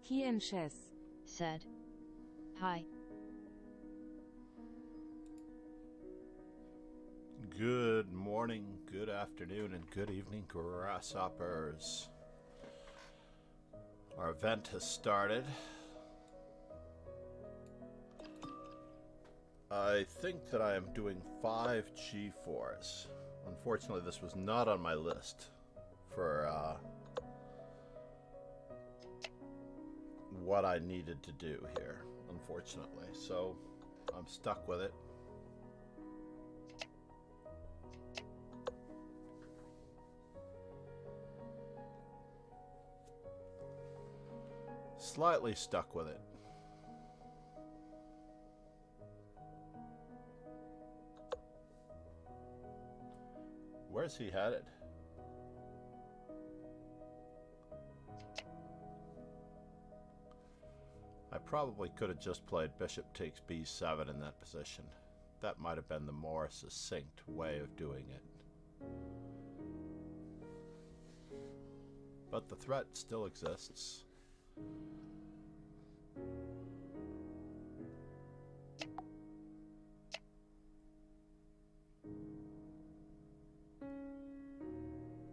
He Chess said, "Hi." Good morning, good afternoon, and good evening, grasshoppers. Our event has started. I think that I am doing 5 G4s. Unfortunately, this was not on my list for what I needed to do here, unfortunately. So I'm stuck with it. Slightly stuck with it. Where's he headed? I probably could have just played bishop takes b7 in that position. That might have been the more succinct way of doing it. But the threat still exists.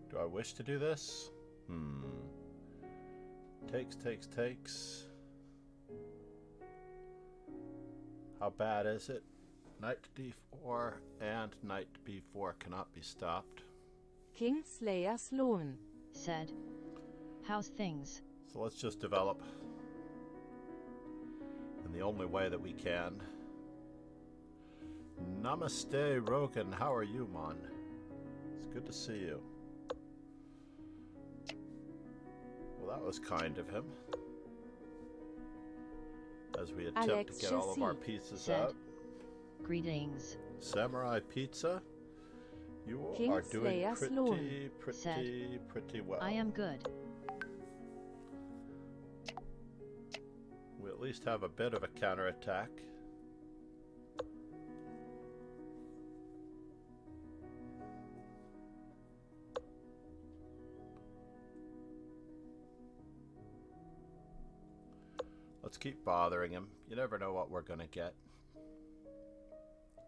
Do I wish to do this? Takes. How bad is it? Knight to d4 and knight to b4 cannot be stopped. Kingslayer Sloan said, "How's things?" So let's just develop in the only way that we can. Namaste, Rogan. How are you, Mon? It's good to see you. Well, that was kind of him. As we attempt Alex to get all of our Chessy pieces said, out. "Greetings. Samurai Pizza, you are doing pretty well. I am good." We at least have a bit of a counterattack. Let's keep bothering him. You never know what we're going to get.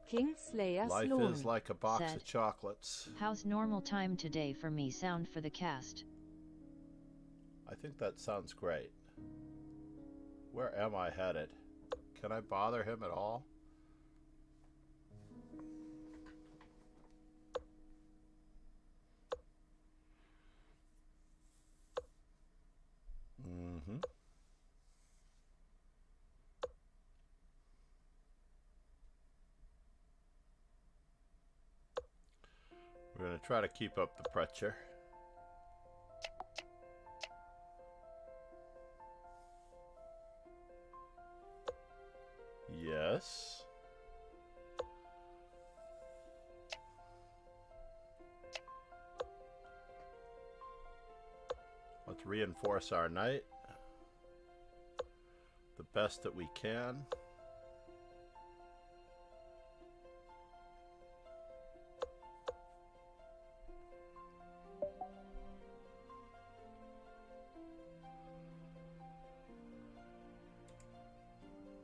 Kingslayer Life Sloan is like a box said, of chocolates. "How's normal time today for me sound for the cast?" I think that sounds great. Where am I headed? Can I bother him at all? We're going to try to keep up the pressure. Yes. Let's reinforce our knight the best that we can.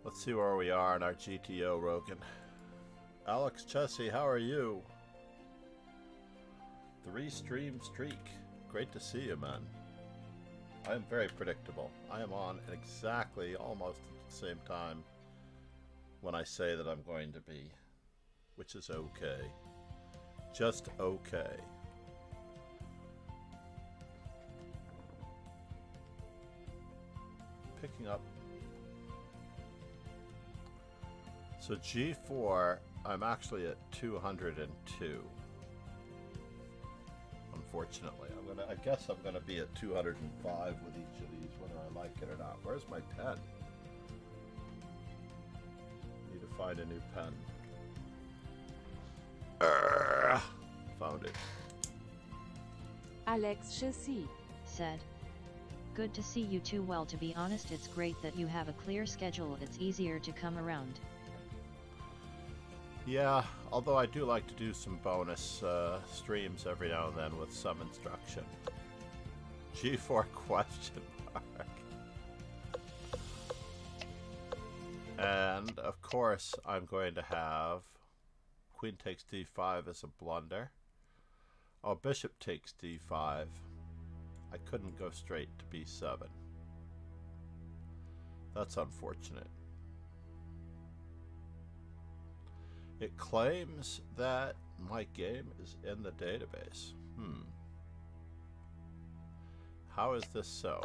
Let's see where we are in our GTO, Rogan. Alex Chessy, how are you? 3-stream streak. Great to see you, man. I am very predictable. I am on at exactly almost at the same time when I say that I'm going to be, which is okay. Just okay. Picking up. So G4, I'm actually at 202. Unfortunately, I guess I'm gonna be at 205 with each of these, whether I like it or not. Where's my pen? Need to find a new pen. Found it. Alex Chassis said, "Good to see you too. Well, to be honest, it's great that you have a clear schedule. It's easier to come around." Yeah, although I do like to do some bonus streams every now and then with some instruction. G4 question mark. And of course I'm going to have Queen takes d5 as a blunder. Oh, Bishop takes d5. I couldn't go straight to b7. That's unfortunate. It claims that my game is in the database. How is this so?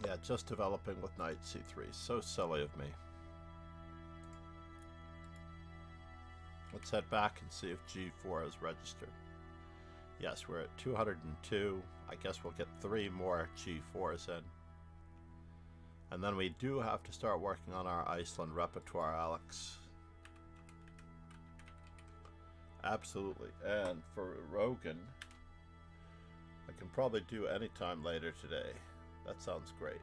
Yeah, just developing with knight c3. So silly of me. Let's head back and see if g4 is registered. Yes, we're at 202. I guess we'll get 3 more g4s in. And then we do have to start working on our Iceland repertoire, Alex. Absolutely. And for Rogan, I can probably do any time later today. That sounds great.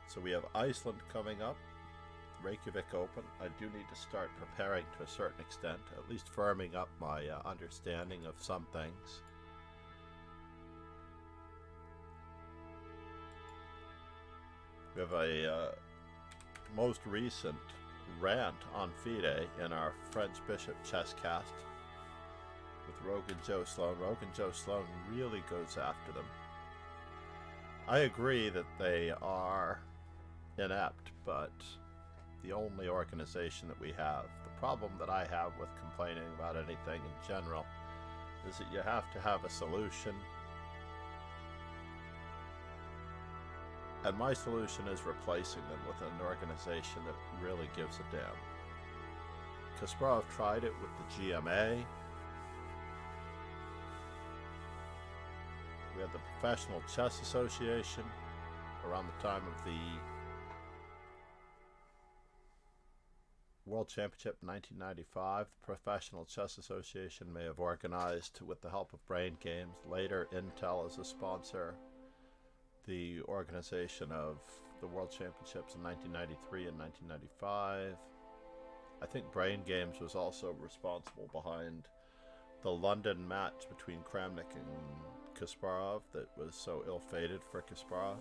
So we have Iceland coming up. Reykjavik Open. I do need to start preparing to a certain extent, at least firming up my understanding of some things. We have a most recent rant on FIDE in our French Bishop chess cast with Rogan Joe Sloan. Rogan Joe Sloan really goes after them. I agree that they are inept, but the only organization that we have. The problem that I have with complaining about anything in general is that you have to have a solution. And my solution is replacing them with an organization that really gives a damn. Kasparov tried it with the GMA. We had the Professional Chess Association around the time of the World Championship in 1995. The Professional Chess Association may have organized, with the help of Brain Games, later Intel as a sponsor, the organization of the World Championships in 1993 and 1995. I think Brain Games was also responsible behind the London match between Kramnik and Kasparov that was so ill-fated for Kasparov.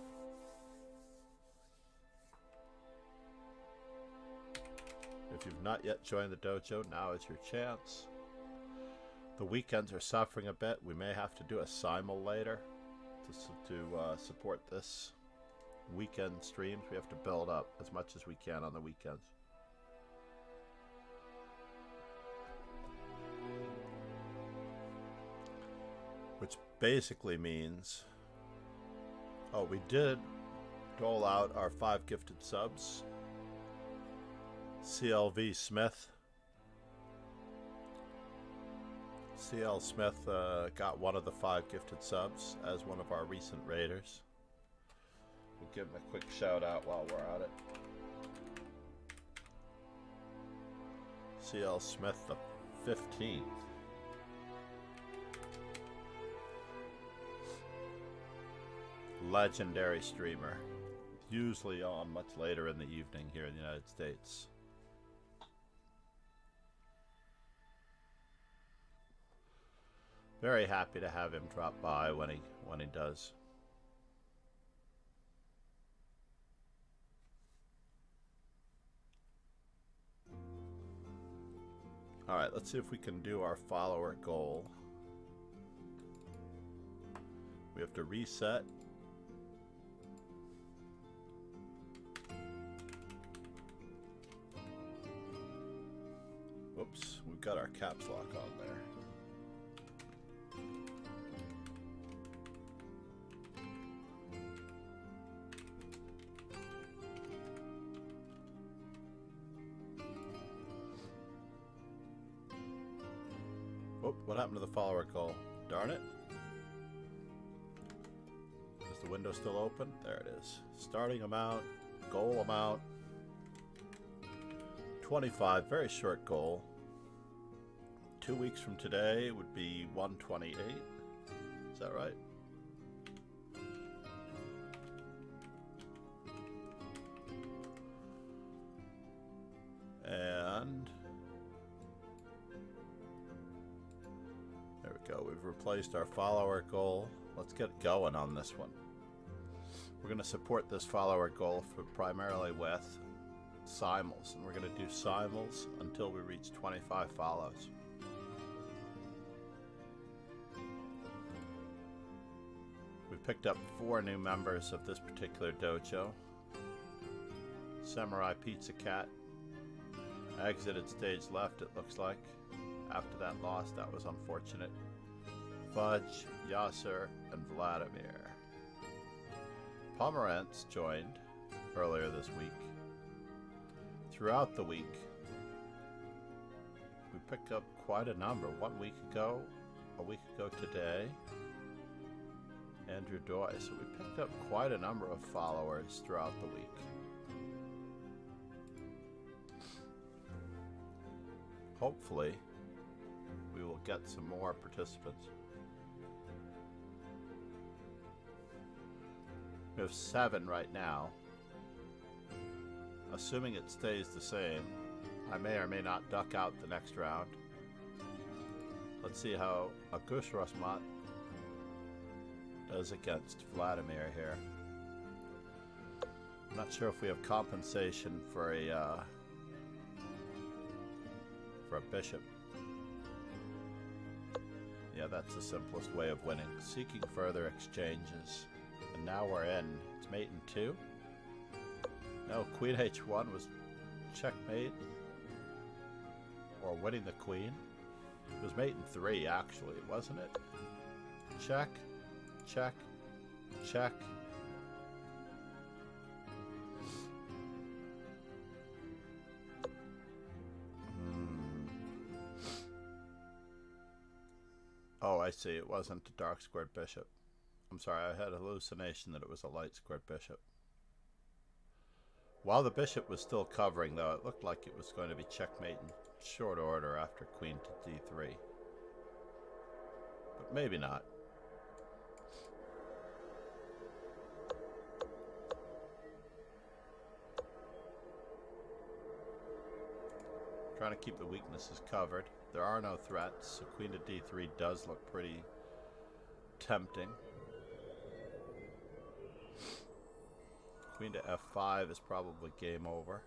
If you've not yet joined the dojo, now is your chance. The weekends are suffering a bit. We may have to do a simul later to support this weekend streams. We have to build up as much as we can on the weekends. Which basically means, oh, we did dole out our 5 gifted subs. CLV Smith. CL Smith got one of the 5 gifted subs as one of our recent raiders. We'll give him a quick shout out while we're at it. CL Smith the 15th. Legendary streamer. Usually on much later in the evening here in the United States. Very happy to have him drop by when he does. All right, let's see if we can do our follower goal. We have to reset. Whoops, we've got our caps lock on there. Oh, what happened to the follower goal? Darn it. Is the window still open? There it is. Starting amount, goal amount, 25, very short goal. 2 weeks from today would be 128. Is that right? And there we go. We've replaced our follower goal. Let's get going on this one. We're going to support this follower goal primarily with simul's, and we're going to do simul's until we reach 25 follows. We've picked up 4 new members of this particular dojo. Samurai Pizza Cat exited stage left, it looks like. After that loss, that was unfortunate. Fudge, Yasser, and Vladimir. Pomerantz joined earlier this week. Throughout the week, we picked up quite a number. 1 week ago, a week ago today, Andrew Doy. So we picked up quite a number of followers throughout the week. Hopefully, we will get some more participants. We have 7 right now. Assuming it stays the same, I may or may not duck out the next round. Let's see how Akush Rosmat does against Vladimir here. I'm not sure if we have compensation for a bishop. Yeah, that's the simplest way of winning. Seeking further exchanges. And now we're in. It's mate in 2. No, queen h1 was checkmate. Or winning the queen. It was mate in 3, actually, wasn't it? Check. Check. Check. Oh, I see. It wasn't a dark squared bishop. I'm sorry, I had a hallucination that it was a light squared bishop. While the bishop was still covering, though, it looked like it was going to be checkmate in short order after queen to d3. But maybe not. Trying to keep the weaknesses covered. There are no threats, so queen to d3 does look pretty tempting. Queen to f5 is probably game over.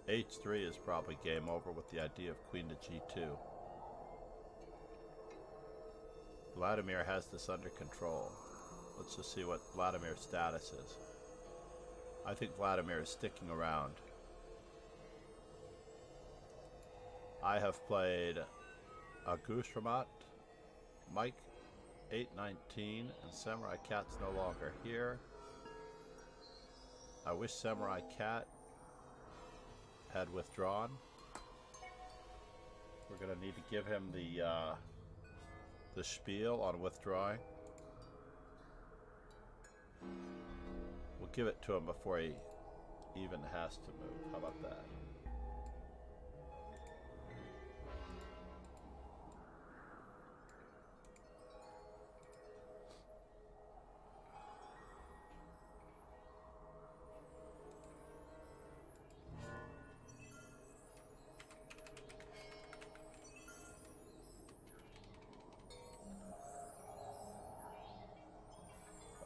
h3 is probably game over with the idea of queen to g2. Vladimir has this under control. Let's just see what Vladimir's status is. I think Vladimir is sticking around. I have played Akush Rosmat, Mike 819, and Samurai Cat's no longer here. I wish Samurai Cat had withdrawn. We're gonna need to give him the spiel on withdrawing. We'll give it to him before he even has to move. How about that?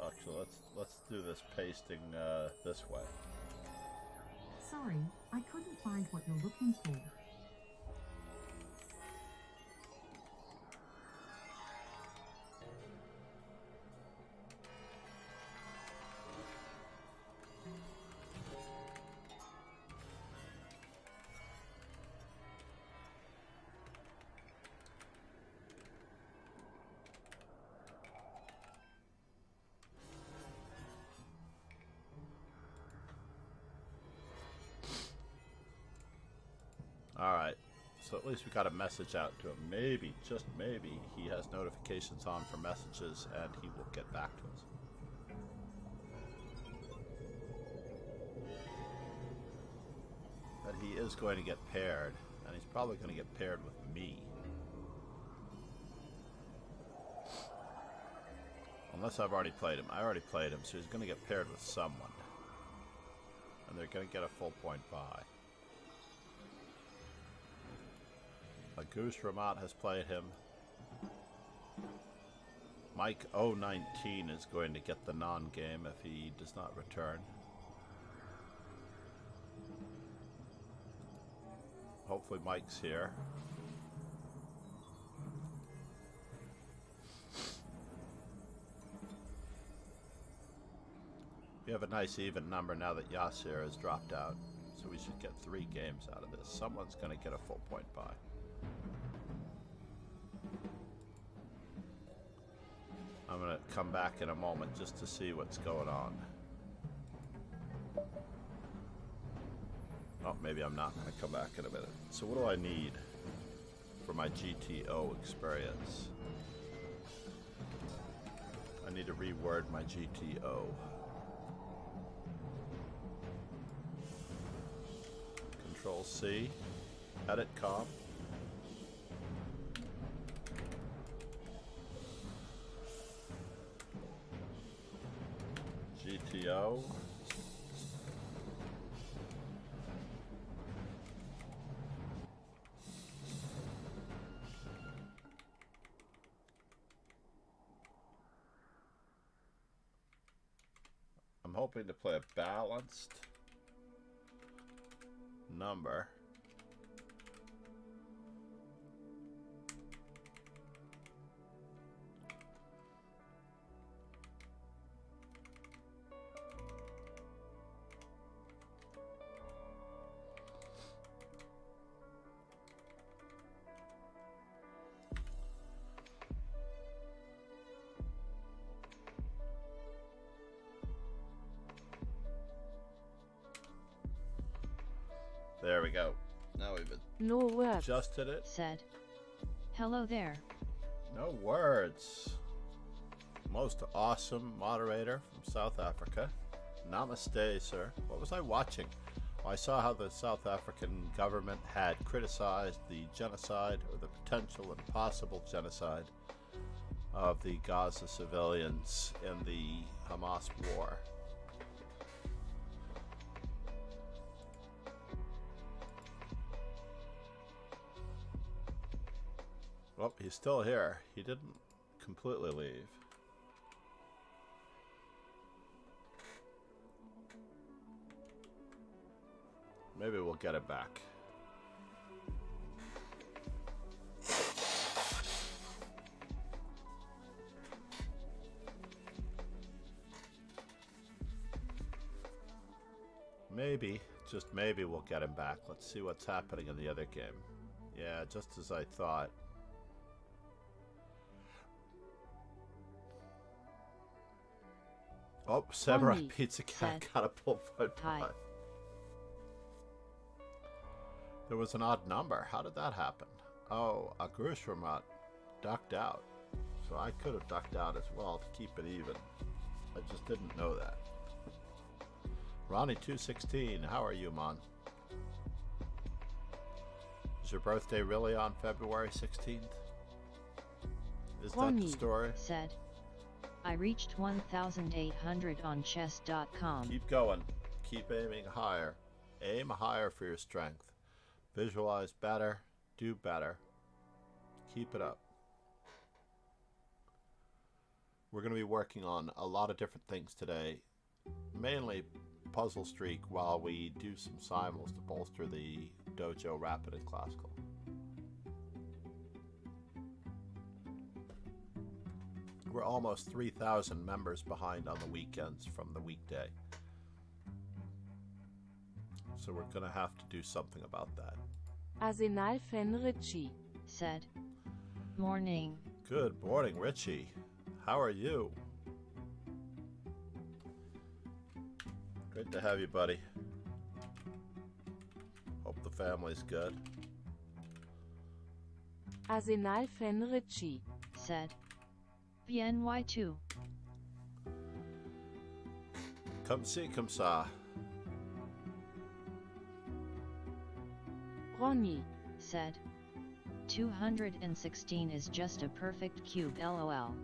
Actually, let's do this pasting this way. Sorry, I couldn't find what you're looking for. Alright, So at least we got a message out to him. Maybe, just maybe, he has notifications on for messages and he will get back to us. But he is going to get paired, and he's probably going to get paired with me. Unless I've already played him. I already played him, so he's going to get paired with someone. And they're going to get a full point buy. Goose Ramat has played him. Mike 019 is going to get the non-game if he does not return. Hopefully Mike's here. We have a nice even number now that Yasser has dropped out. So we should get 3 games out of this. Someone's going to get a full point buy. I'm going to come back in a moment just to see what's going on. Oh, maybe I'm not going to come back in a minute. So what do I need for my GTO experience? I need to reword my GTO. Control C, edit comp. GTO. I'm hoping to play a balanced number. There we go. Now we've No words. adjusted it. Said. Hello there. No words. Most awesome moderator from South Africa. Namaste, sir. What was I watching? Well, I saw how the South African government had criticized the genocide, or the potential and possible genocide, of the Gaza civilians in the Hamas war. Well, he's still here. He didn't completely leave. Maybe we'll get it back. Maybe, just maybe we'll get him back. Let's see what's happening in the other game. Yeah, just as I thought. Oh, Samurai Funny, Pizza Cat said. got a pull point Hi. pie. There was an odd number. How did that happen? Oh, Agrushramat ducked out. So I could have ducked out as well to keep it even. I just didn't know that. Ronnie216, how are you, man? Is your birthday really on February 16th? Is that the Ronnie story? Said. I reached 1,800 on chess.com. Keep going. Keep aiming higher. Aim higher for your strength. Visualize better. Do better. Keep it up. We're going to be working on a lot of different things today. Mainly Puzzle Streak while we do some simuls to bolster the Dojo Rapid and Classical. We're almost 3,000 members behind on the weekends from the weekday. So we're going to have to do something about that. Arsenal fan Richie. Said. Morning. Good morning, Richie. How are you? Great to have you, buddy. Hope the family's good. Arsenal Fenrici. said. BNY2. Come see, come saw. Ronny. Said. 216 is just a perfect cube, lol.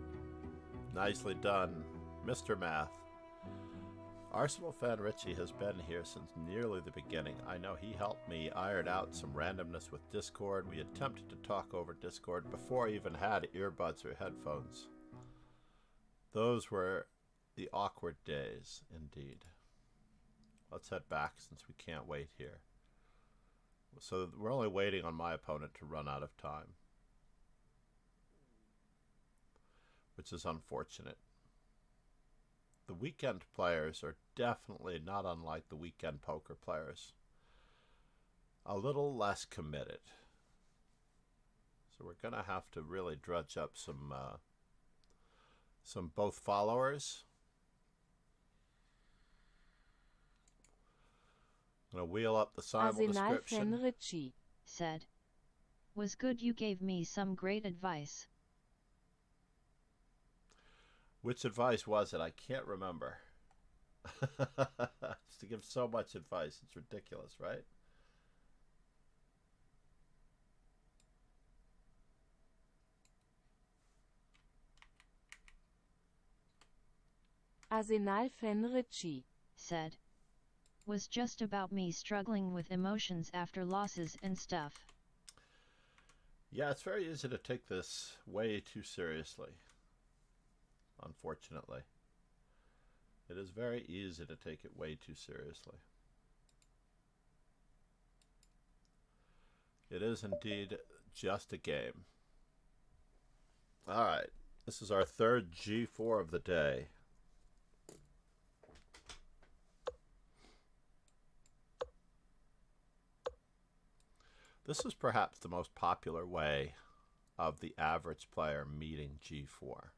Nicely done, Mr. Math. Arsenal Fan Richie has been here since nearly the beginning. I know he helped me iron out some randomness with Discord. We attempted to talk over Discord before I even had earbuds or headphones. Those were the awkward days, indeed. Let's head back since we can't wait here. So we're only waiting on my opponent to run out of time, which is unfortunate. The weekend players are definitely not unlike the weekend poker players. A little less committed. So we're going to have to really drudge up some both followers. I'm going to wheel up the simul Arsenal description. Fenrici. Said. Was good, you gave me some great advice. Which advice was it? I can't remember. Just to give so much advice, it's ridiculous, right? Arsenal Fenrici. Said. Was just about me struggling with emotions after losses and stuff. Yeah, it's very easy to take this way too seriously. Unfortunately. It is very easy to take it way too seriously. It is indeed just a game. Alright, this is our third G4 of the day. This is perhaps the most popular way of the average player meeting G4.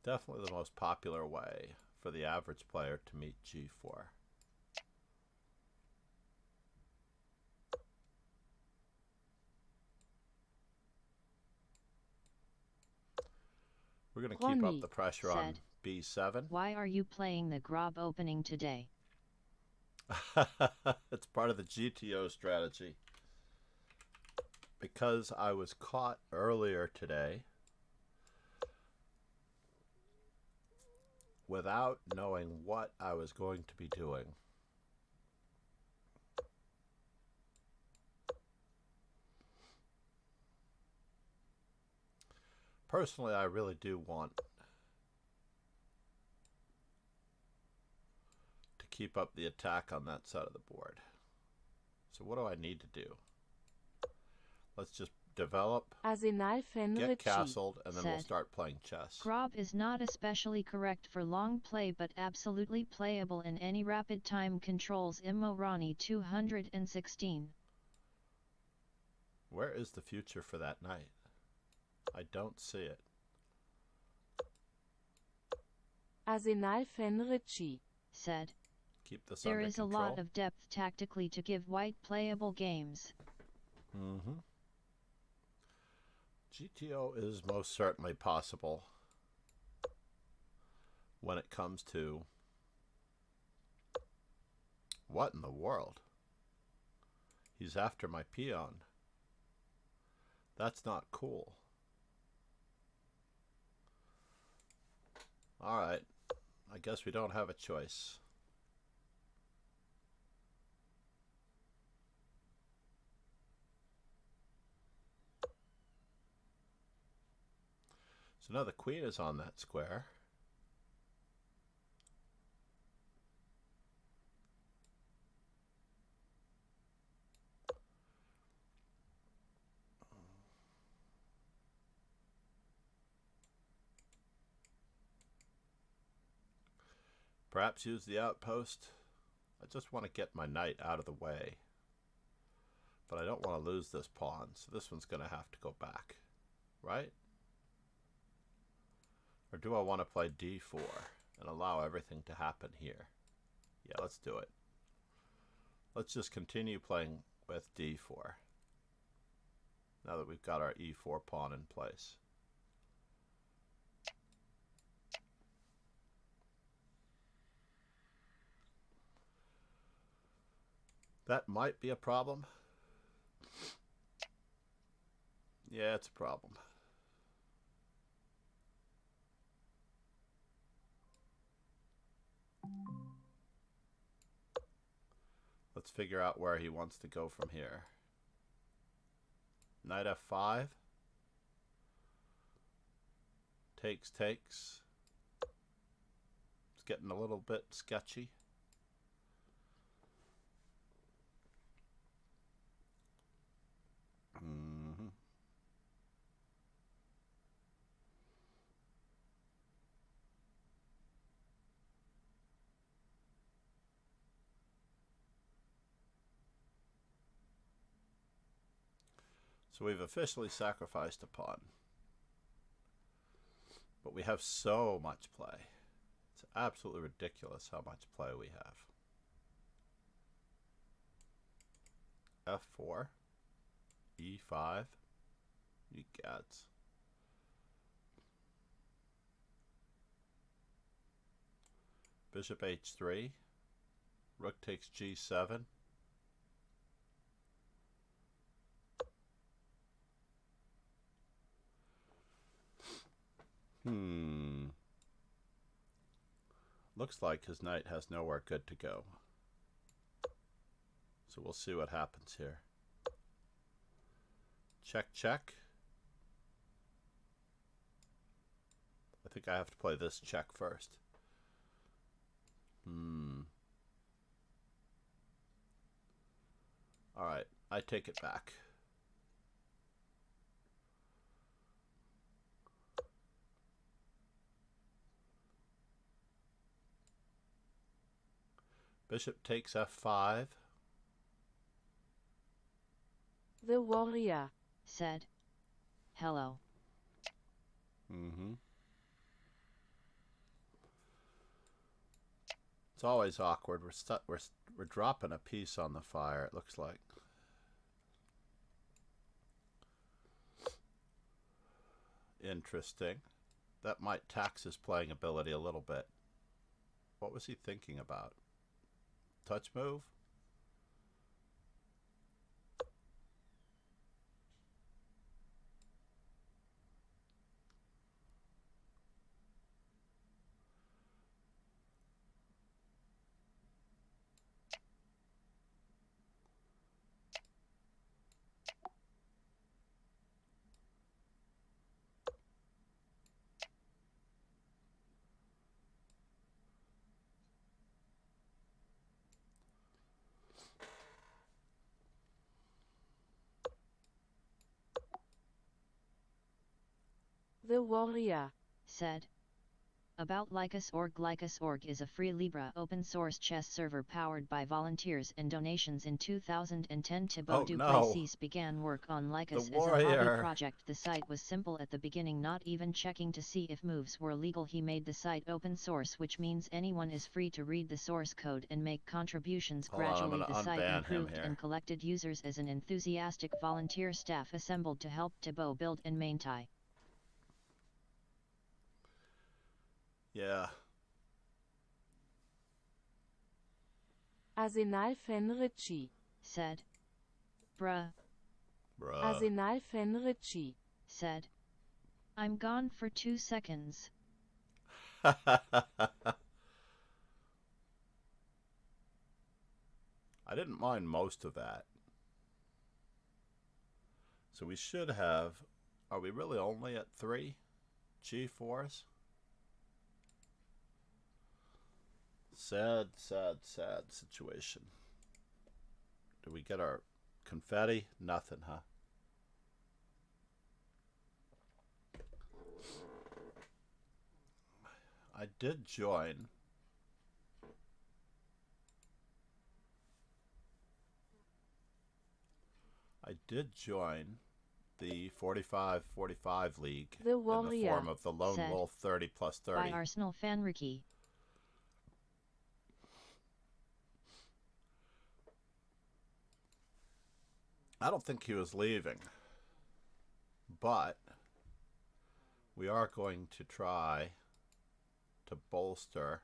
Definitely the most popular way for the average player to meet G4. We're going to keep up the pressure on B7. Why are you playing the Grob opening today? It's part of the GTO strategy. Because I was caught earlier today without knowing what I was going to be doing. Personally, I really do want to keep up the attack on that side of the board. So what do I need to do? Let's just develop, Arsenal Fenrici. get castled, and then we'll start playing chess. Grob is not especially correct for long play but absolutely playable in any rapid time controls. Immo Ronnie 216. Where is the future for that knight? I don't see it. Arsenal Fenrici. Said. Keep this There under is control. a lot of depth tactically to give white playable games. Mm-hmm. GTO is most certainly possible when it comes to... What in the world? He's after my peon. That's not cool. Alright, I guess we don't have a choice. So now the queen is on that square. Perhaps use the outpost. I just want to get my knight out of the way. But I don't want to lose this pawn, so this one's going to have to go back. Right? Or do I want to play d4 and allow everything to happen here? Yeah, let's do it. Let's just continue playing with d4 now that we've got our e4 pawn in place. That might be a problem. Yeah, it's a problem. Let's figure out where he wants to go from here. Knight f5. Takes. It's getting a little bit sketchy. So we've officially sacrificed a pawn. But we have so much play. It's absolutely ridiculous how much play we have. f4. e5. You gats. Bishop h3. Rook takes g7. Looks like his knight has nowhere good to go. So we'll see what happens here. Check. I think I have to play this check first. Alright, I take it back. Bishop takes f5. The warrior said, "Hello." It's always awkward. We're dropping a piece on the fire, it looks like. Interesting. That might tax his playing ability a little bit. What was he thinking about? Touch move? The warrior said, "About Lycus.org." Lycus.org is a free Libra open source chess server powered by volunteers and donations. In 2010, Thibaut Duplessis began work on Lycus as a hobby project. The site was simple at the beginning, not even checking to see if moves were legal. He made the site open source, which means anyone is free to read the source code and make contributions. Gradually the site improved and collected users as an enthusiastic volunteer staff assembled to help Thibaut build and maintain. Yeah. Arsenal Fenrici said, Bruh. Arsenal Fenrici said, "I'm gone for 2 seconds." I didn't mind most of that. So we should have... Are we really only at 3 G4s? Sad situation. Do we get our confetti? Nothing, huh? I did join. the 45-45 league The in the Warrior form of the Lone said, Wolf 30 plus 30. By Arsenal fan Ricky. I don't think he was leaving, but we are going to try to bolster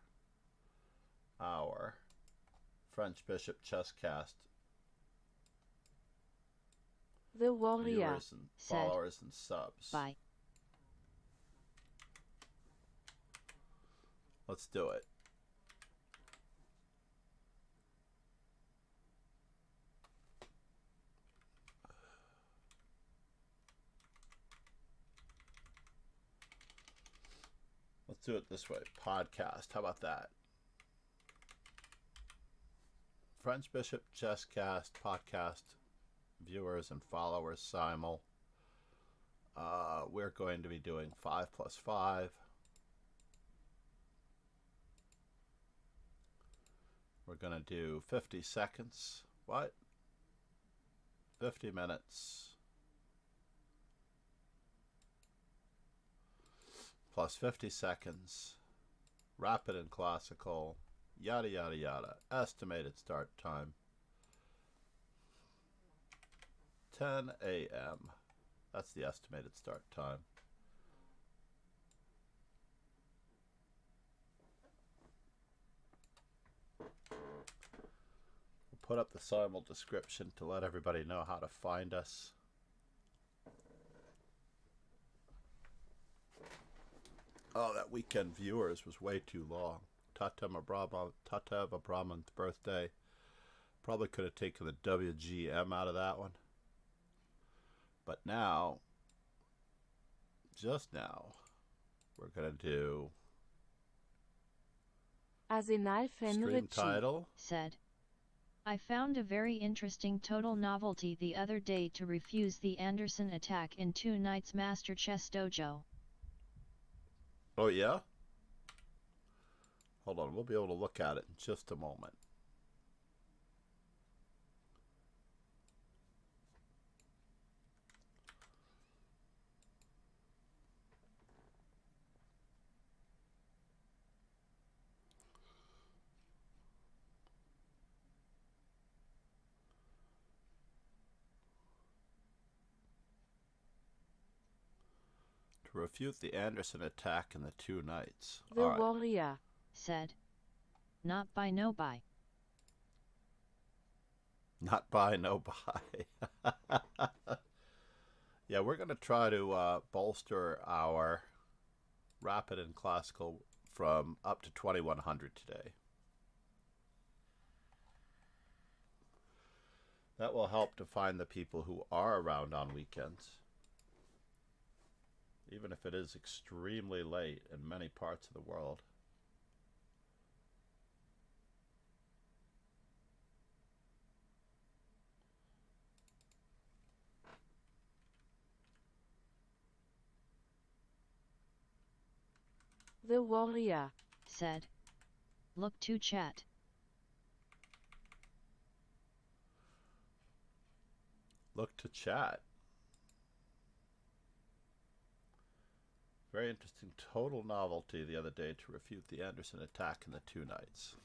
our French Bishop chess cast The Warrior viewers and said, followers and subs. By Let's do it. Let's do it this way. Podcast. How about that? French Bishop Chesscast podcast viewers and followers simul. We're going to be doing 5 plus 5. We're going to do 50 seconds. What? 50 minutes. Plus 50 seconds. Rapid and classical. Yada, yada, yada. Estimated start time. 10 a.m. That's the estimated start time. We'll put up the simul description to let everybody know how to find us. Oh, that weekend viewers was way too long. Tatev Abrahamyan's birthday. Probably could have taken the WGM out of that one. But now, just now, we're going to do Arsenal fan stream Richie title. said, I found a very interesting total novelty the other day to refuse the Anderson attack in 2 Nights Master Chess Dojo. Oh, yeah? Hold on, we'll be able to look at it in just a moment. To refute the Anderson attack in the 2 nights. The All right. Warrior Said, not by no by. Not buy, no buy. Yeah, we're going to try to bolster our rapid and classical from up to 2100 today. That will help to find the people who are around on weekends. Even if it is extremely late in many parts of the world. The Warrior Said, look to chat. Look to chat. Very interesting total novelty the other day to refute the Anderson attack in the 2 nights.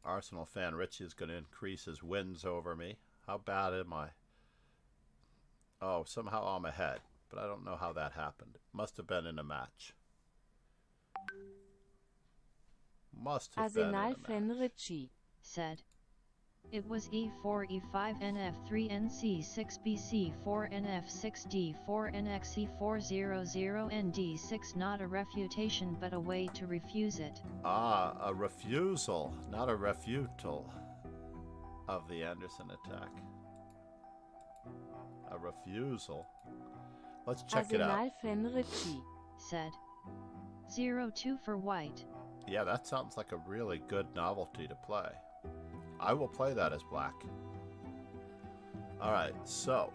Arsenal fan Richie is going to increase his wins over me. How bad am I? Oh, somehow I'm ahead, but I don't know how that happened. Must have been in a match. Must have been in a Arsenal fan match. Richie Said, it was E4 E5 NF3 NC6 BC4 NF6 D4 NXE4 00 ND6 not a refutation but a way to refuse it. Ah, a refusal, not a refutal of the Anderson attack. A refusal. Let's check it out. Arsenal fan Richie Said, 0-2 for white. Yeah, that sounds like a really good novelty to play. I will play that as black. Alright, so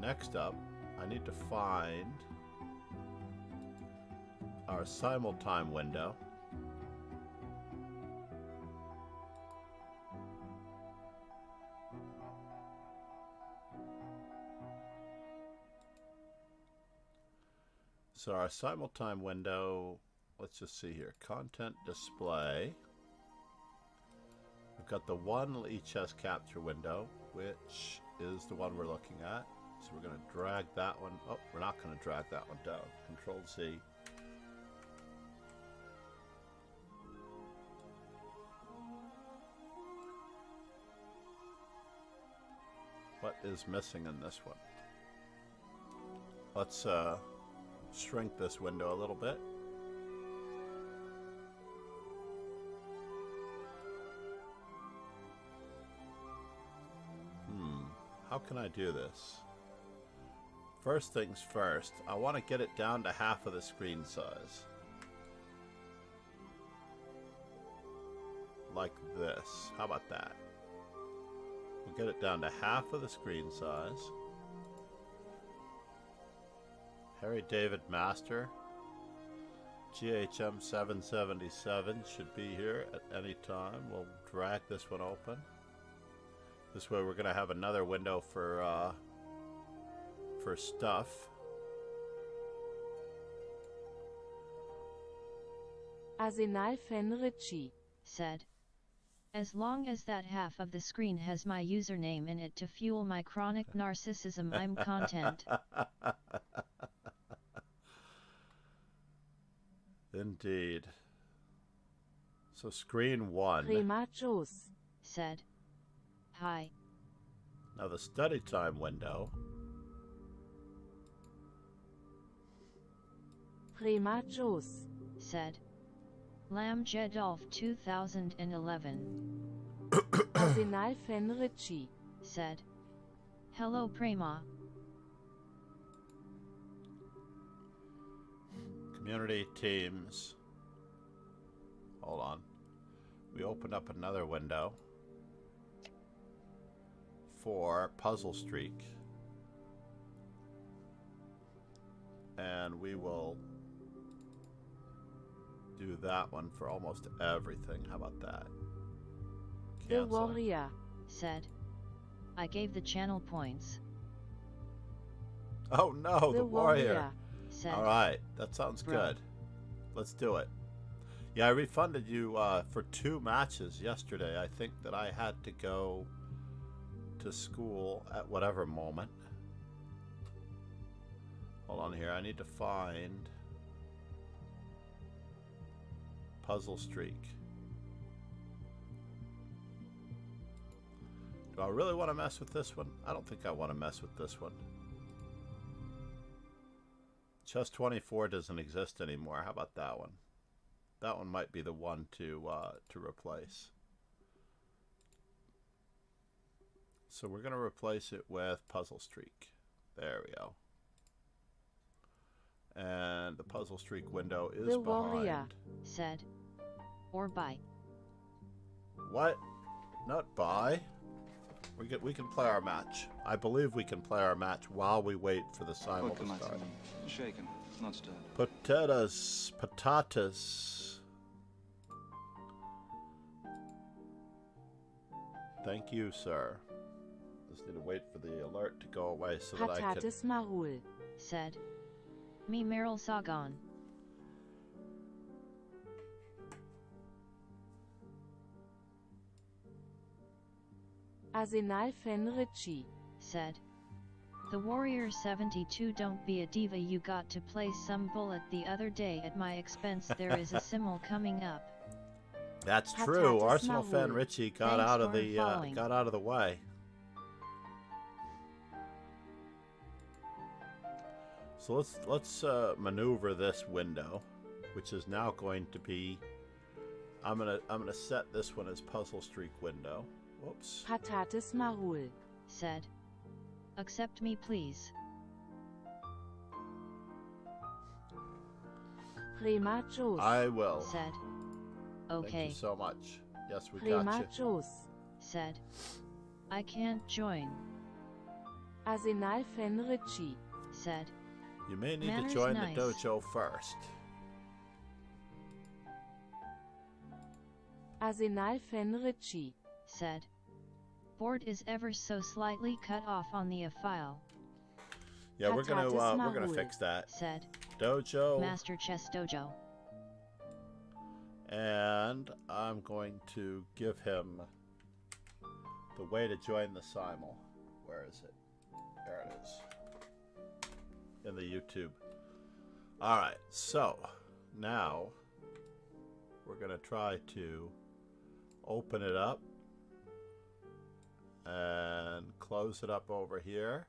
next up, I need to find our simultime window. So our simultime window, let's just see here. Content display. We've got the one chess capture window, which is the one we're looking at. So we're going to drag that one. Oh, we're not going to drag that one down. Control Z. What is missing in this one? Let's shrink this window a little bit. How can I do this? First things first, I want to get it down to half of the screen size. Like this. How about that? We'll get it down to half of the screen size. Harry David Master. GHM 777 should be here at any time. We'll drag this one open. This way we're going to have another window for stuff. Arsenal Fenrici said. As long as that half of the screen has my username in it to fuel my chronic narcissism, I'm content. Indeed. So screen 1 Primachos said. Hi. Now the study time window. Primachos said. Lam Jedolf 2011 Arsenal Fenrici said. Hello Prema. Community teams. Hold on. We opened up another window for Puzzle Streak. And we will do that one for almost everything. How about that? The Cancel. Warrior said. I gave the channel points. Oh no, the warrior. Said. All right, that sounds good. Let's do it. Yeah, I refunded you for 2 matches yesterday. I think that I had to go to school at whatever moment. Hold on here. I need to find Puzzle Streak. Do I really want to mess with this one? I don't think I want to mess with this one. Chess 24 doesn't exist anymore. How about that one? That one might be the one to replace. So we're going to replace it with Puzzle Streak. There we go. And the Puzzle Streak window is the behind. Warrior said. Or by. What? Not by. We can play our match. I believe we can play our match while we wait for the simul to start. Shaken, not stirred. Patatas. Thank you, sir. Just need to wait for the alert to go away so that I can... Patatas Marul said. Me Meryl Sagan. Arsenal Fenrici said. The Warrior 72, don't be a diva, you got to play some bullet the other day at my expense. There is a simul coming up. That's true. Patatas Arsenal Marul. fan Richie got Thanks out of for the following. got out of the way. So let's maneuver this window, which is now going to be. I'm gonna set this one as Puzzle Streak window. Whoops. Patatas Marul said. Accept me please. Primachos I will. Said. Thank Okay. you so much. Yes, we got you. Primachos Said. I can't join. Arsenal Fenrici Said. You may need Manners to join nice. the dojo first. Arsenal Fenrici Said. Board is ever so slightly cut off on the file. Yeah, we're gonna Mahul. fix that. Said. Dojo. Master Chess Dojo. And I'm going to give him the way to join the simul. Where is it? There it is. In the YouTube. Alright, so now we're going to try to open it up and close it up over here.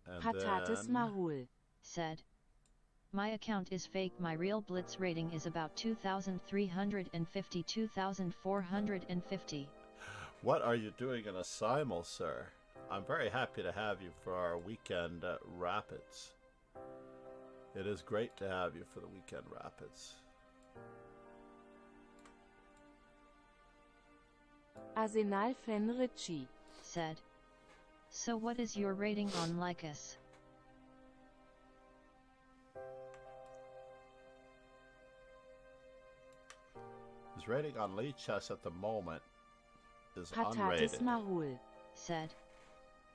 And Patates then Mahul. Said. My account is fake. My real Blitz rating is about 2,350, 2,450. what are you doing in a simul, sir? I'm very happy to have you for our weekend rapids. It is great to have you for the weekend rapids. Arsenal Fenrici. Said. So what is your rating on Lycus? His rating on Lee Chess at the moment is Patates unrated. Mahul. Said.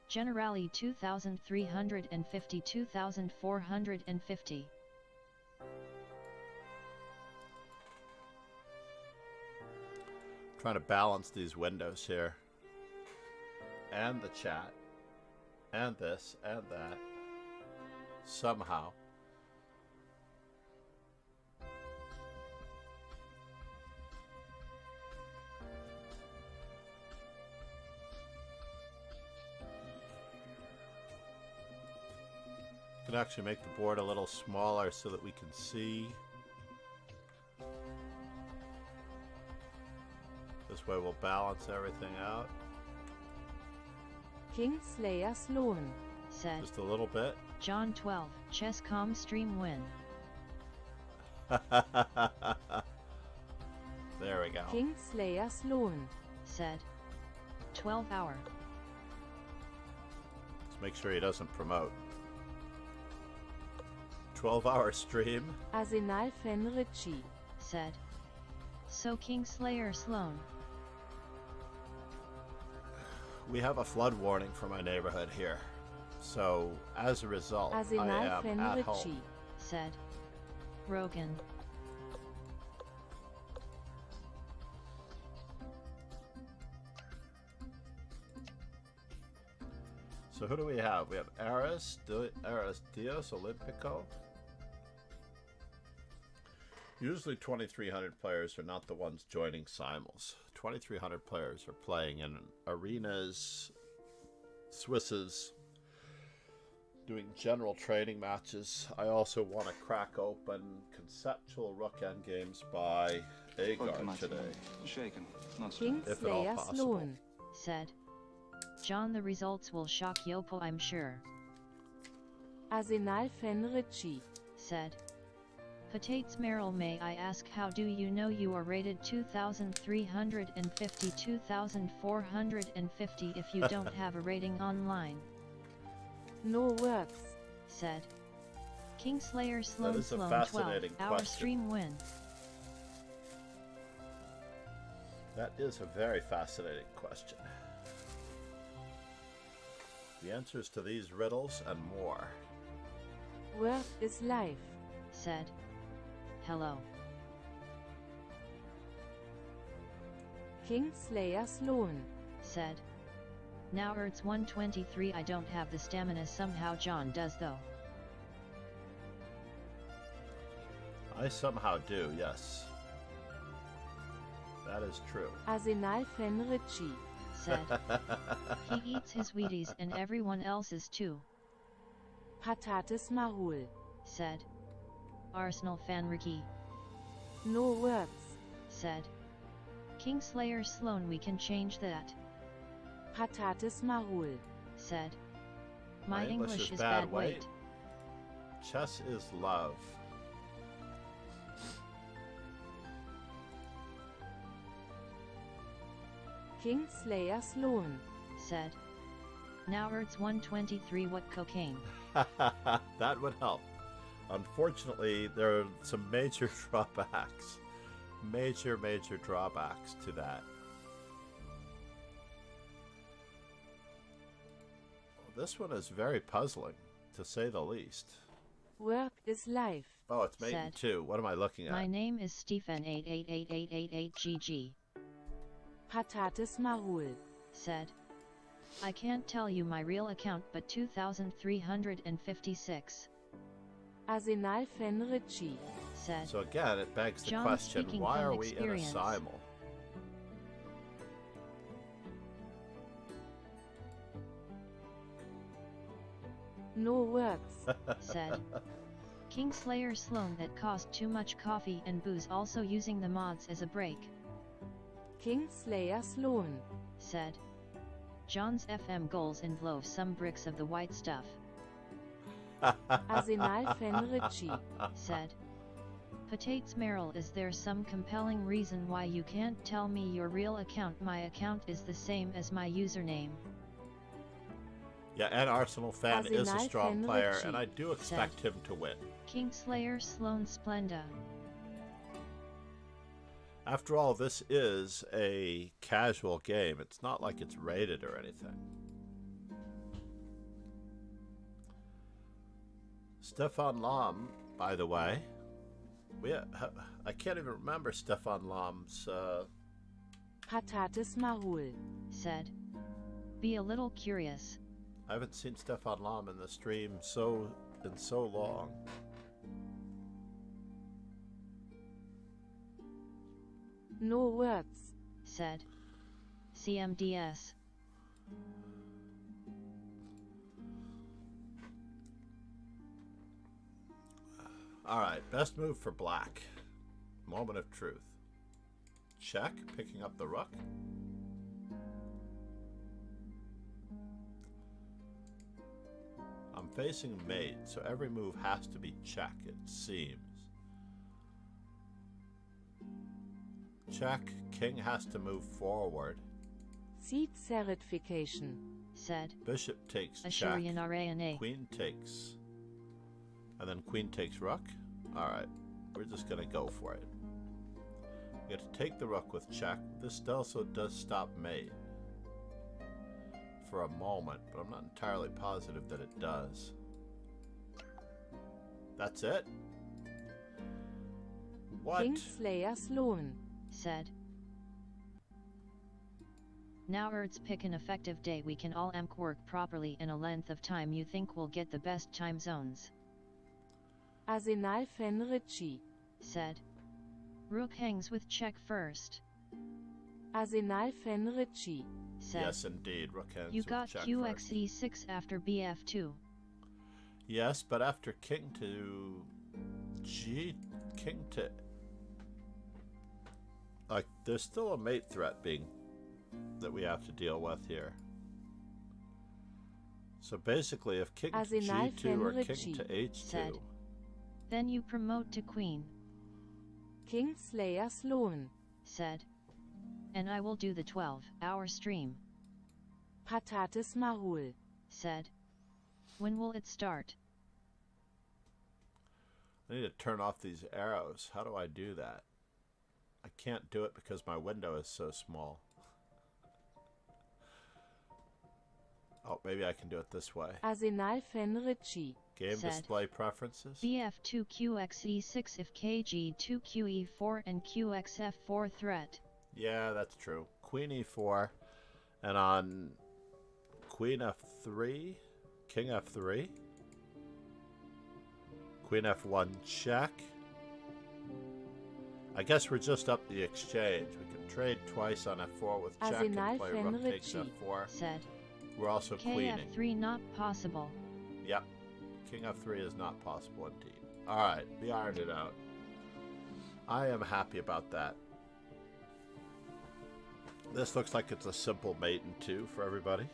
Generally 2,350, 2,450. Trying to balance these windows here. And the chat. And this and that. Somehow. Can actually make the board a little smaller so that we can see. This way we'll balance everything out. Kingslayer Sloan. Said. Just a little bit. John 12. Chess.com stream win. There we go. Kingslayer Sloan. Said. 12 hour. Let's make sure he doesn't promote. 12-hour stream. Arsenal Fenrici. Said. So Kingslayer Sloan. We have a flood warning for my neighborhood here. So, as a result, I Arsenal am at Fenrici. home. Said. Rogan. So who do we have? We have Aris Dios Olympico. Usually 2,300 players are not the ones joining simuls. 2,300 players are playing in arenas, Swisses, doing general training matches. I also want to crack open conceptual rook endgames by Agar today, Shaken, not strong. if at all Kingslayer possible. Sloan. Said. John, the results will shock Yopo, I'm sure. Arsenal Fenrici. Said. Patates Merrill, may I ask how do you know you are rated 2,350, 2,450 if you don't have a rating online? No works. Said. Kingslayer Sloan is a Sloan 12 fascinating hour question. stream win. That is a very fascinating question. The answers to these riddles and more. Work is life. Said. Hello. Kingslayer Sloan. Said. Now Ertz 123, I don't have the stamina, somehow John does though. I somehow do, yes. That is true. Arsenal Fenrici. Said. He eats his Wheaties and everyone else's too. Patates Mahul. Said. Arsenal fan Ricky. No works. Said. Kingslayer Sloan, we can change that. Patates Mahul. Said. My My English is bad, bad, wait. wait. Chess is love. Kingslayer Sloan. Said. Now Ertz 123, what cocaine? That would help. Unfortunately, there are some major drawbacks. Major drawbacks to that. This one is very puzzling, to say the least. Work is life. Oh, it's mating too. What am I looking at? My name is Stephen 888888GG. Patates Marul. Said. I can't tell you my real account but 2356. Arsenal Fenrici. Said. So again, it begs the John question, speaking why from are we in a experience. simul? No words. Said. Kingslayer Sloan that cost too much coffee and booze also using the mods as a break. Kingslayer Sloan. Said. John's FM goals involve some bricks of the white stuff. Arsenal Fenrici. Said. Patates Merrill, is there some compelling reason why you can't tell me your real account? My account is the same as my username. Yeah, and Arsenal fan is a strong player, and I do expect him to win. Kingslayer Sloan Splenda. After all, this is a casual game. It's not like it's rated or anything. Stefan Lahm, by the way. I can't even remember Stefan Lahm's... Patates Marul. Said. Be a little curious. I haven't seen Stefan Lahm in the stream in so long. No words. Said. CMDS. Alright, best move for black. Moment of truth. Check, picking up the rook. I'm facing mate, so every move has to be check, it seems. Check, king has to move forward. Seat certification. Said. Bishop takes check. Queen takes. And then queen takes rook. Alright, we're just going to go for it. We get to take the rook with check. This also does stop mate for a moment, but I'm not entirely positive that it does. That's it? What? Kingslayer Sloan. Said. Now let's pick an effective day we can all work properly in a length of time you think will get the best time zones. Arsenal Fenrici. Said. Rook hangs with check first. Arsenal Fenrici. Said. Yes, indeed. Rook hangs You with got check QXE6 first. after BF2. Yes, but after king to king to... Like, there's still a mate threat that we have to deal with here. So basically, if king to G2 or king to H2... Said. Then you promote to queen. Kingslayer Sloan. Said. And I will do the 12-hour stream. Patates Marul. Said. When will it start? I need to turn off these arrows. How do I do that? I can't do it because my window is so small. Oh, maybe I can do it this way. Arsenal Fenrici. Game Said. display preferences. BF2 QXE6 if KG2 QE4 and QXF4 threat. Yeah, that's true. Queen E4. And on Queen F3, King F3. Queen F1 check. I guess we're just up the exchange. We can trade twice on F4 with check and play rook takes F4. Said. We're also queening. KF3 not possible. Yep. King F3 is not possible indeed. Alright, we ironed it out. I am happy about that. This looks like it's a simple mate in 2 for everybody.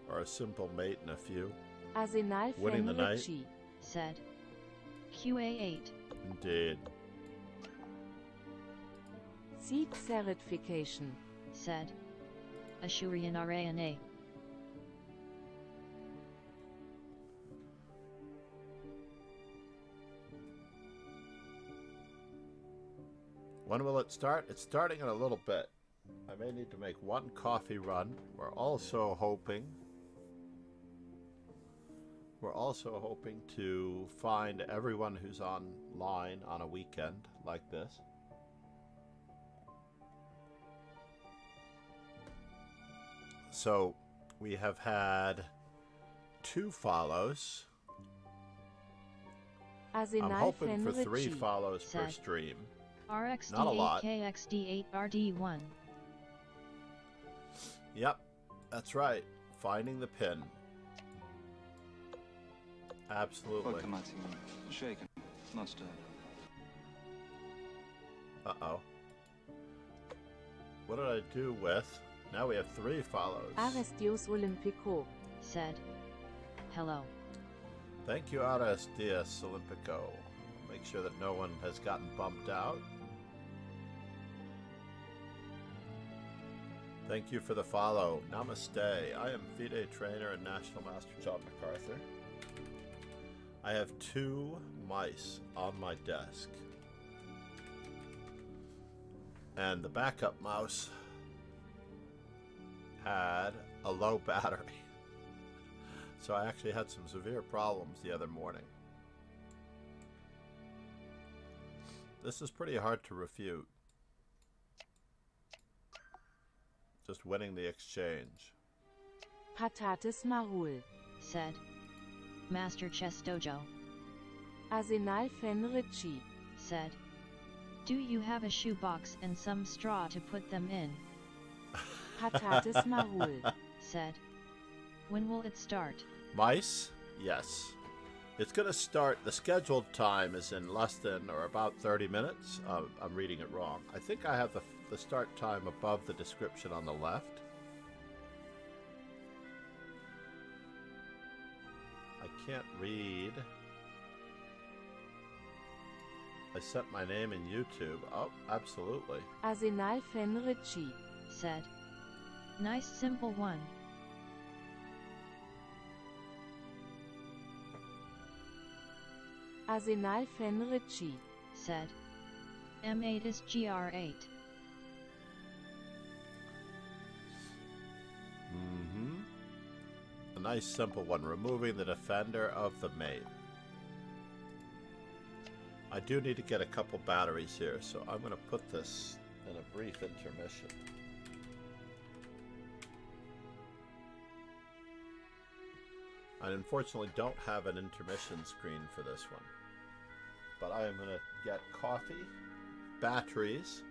Or a simple mate in a few. Arsenal Winning the knight. Fenrici. Said. QA8. Indeed. Seat certification. Said. Ashurian Rana. When will it start? It's starting in a little bit. I may need to make one coffee run. We're also hoping We're also hoping to find everyone who's online on a weekend like this. So we have had 2 follows. I'm hoping for 3 follows per stream. Not a lot. RxD8KXD8RD1. Yep, that's right. Finding the pin. Absolutely. Shaken, not stirred. Uh-oh. What did I do with? Now we have 3 follows. Arestios Olympico said, hello. Thank you, Arestios Olympico. Make sure that no one has gotten bumped out. Thank you for the follow. Namaste. I am FIDE trainer and National Master John MacArthur. I have 2 mice on my desk. And the backup mouse had a low battery. So I actually had some severe problems the other morning. This is pretty hard to refute. Just winning the exchange. Patates Marul said, Master Chess Dojo. Arsenal Fenrici said, do you have a shoebox and some straw to put them in? Patates Marul said, when will it start? Mice? Yes. It's going to start, the scheduled time is in less than or about 30 minutes. I'm reading it wrong. I think I have the start time above the description on the left. I can't read. I sent my name in YouTube. Oh, absolutely. Arsenal Fenrici said, nice simple one. Arsenal Fenrici said, M8 is GR8. A nice simple one, removing the defender of the mate. I do need to get a couple batteries here, so I'm going to put this in a brief intermission. I unfortunately don't have an intermission screen for this one. But I am going to get coffee, batteries,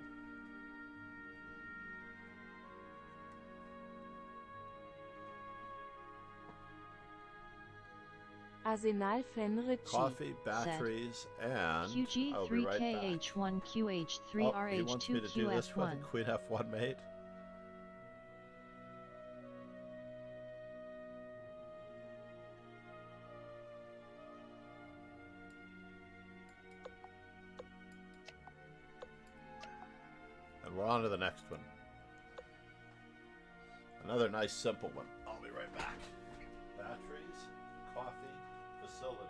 Arsenal Fenrici coffee, batteries, and I'll be right back. QG3KH1QH3RH2QF1. He wants me to do this with Queen F1 mate. And we're on to the next one. Another nice simple one. I'll be right back. Batteries, coffee, facilities.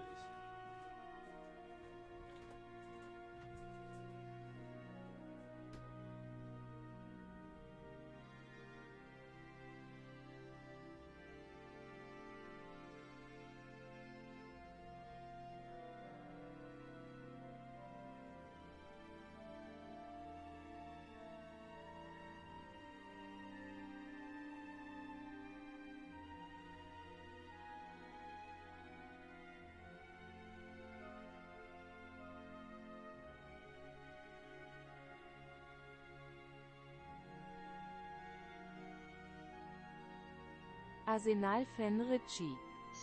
Arsenal Fenrici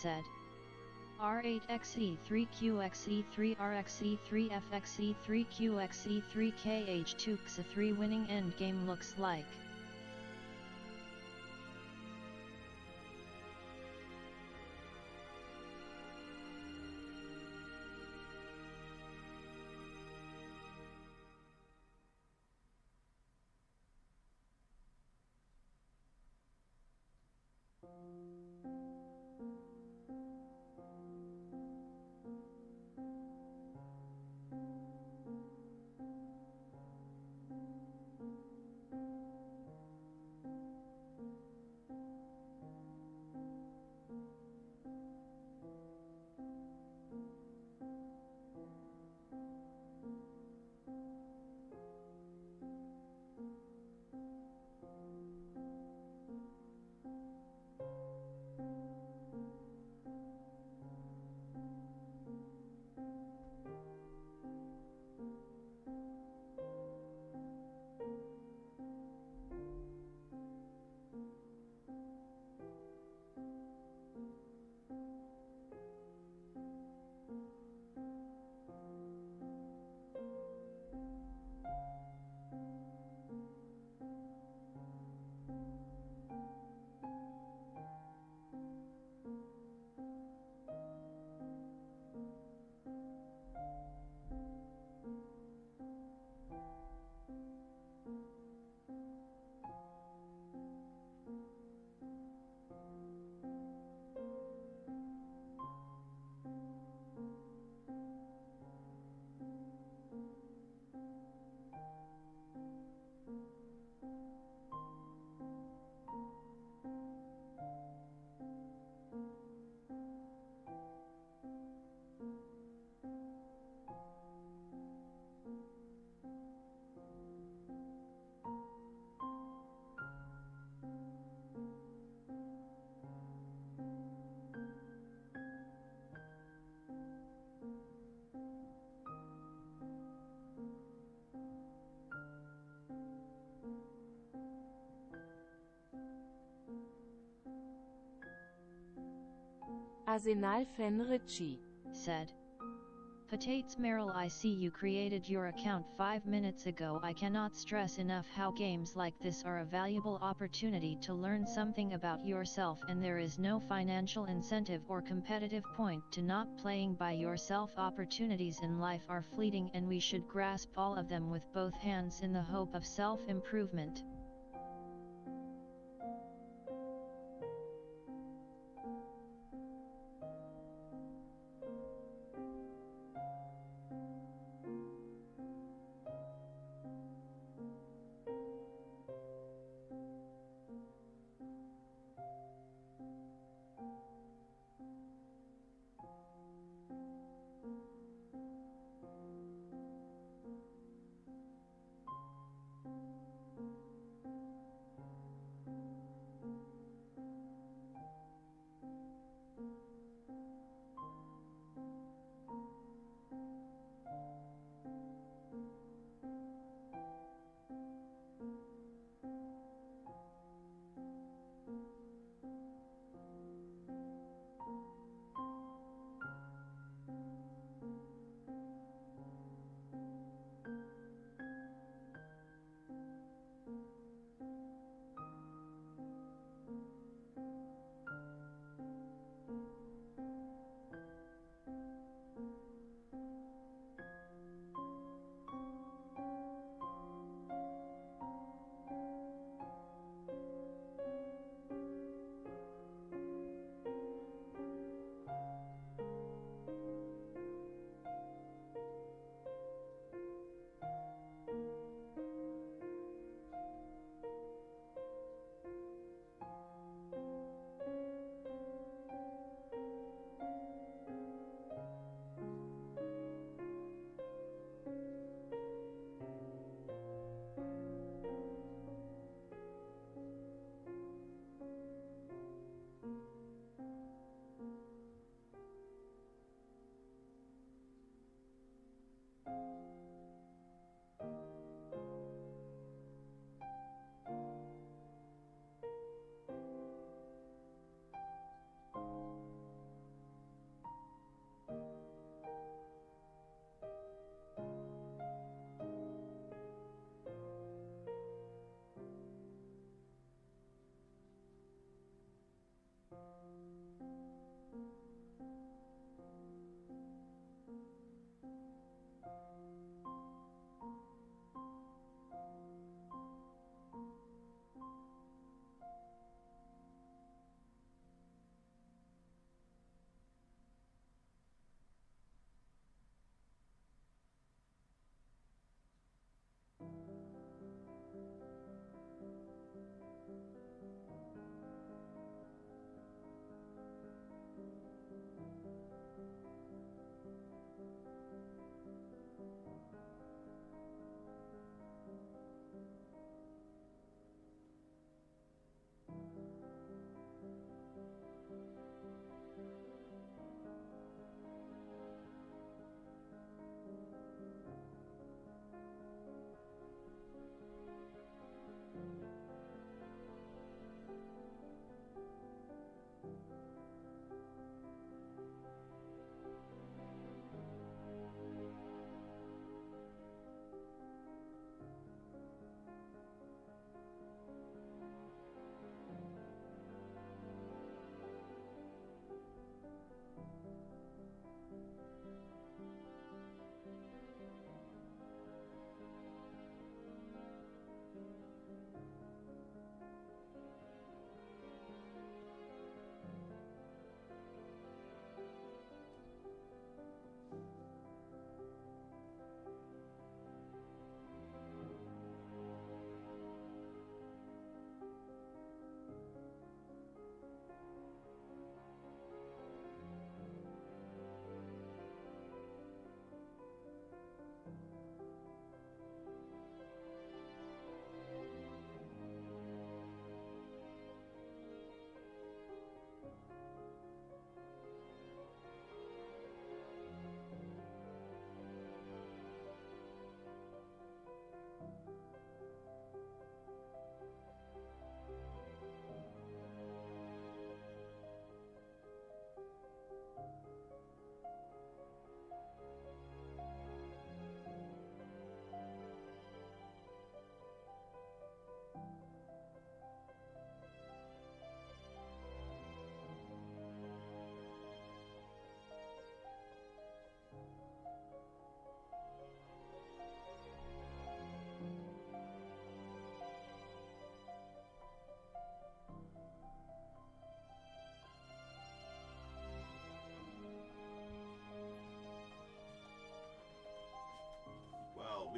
said, R8xe3QXE3RXE3FXE3KH2 winning endgame looks like. Arsenal Fenrici. said. Patates Merrill, I see you created your account 5 minutes ago. I cannot stress enough how games like this are a valuable opportunity to learn something about yourself, and there is no financial incentive or competitive point to not playing by yourself. Opportunities in life are fleeting, and we should grasp all of them with both hands in the hope of self-improvement.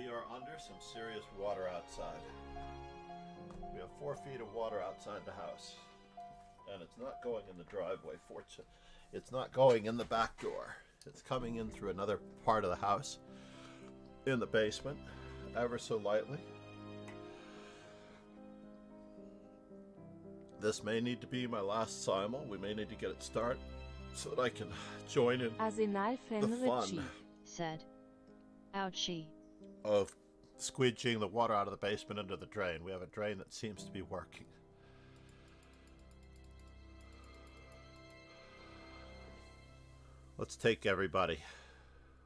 We are under some serious water outside. We have 4 feet of water outside the house. And it's not going in the driveway, fortunately. It's not going in the back door. It's coming in through another part of the house in the basement, ever so lightly. This may need to be my last simul. We may need to get it started so that I can join in the fun said. Ouchie. Of squeegeeing the water out of the basement into the drain. We have a drain that seems to be working. Let's take everybody.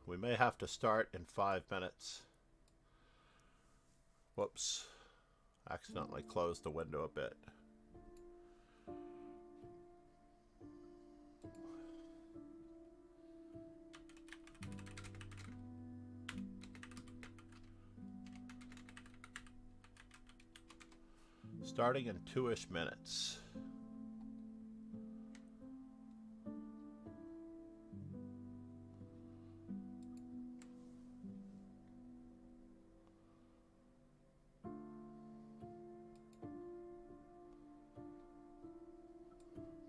We may have to start in 5 minutes. Whoops. Accidentally closed the window a bit. Starting in 2-ish minutes.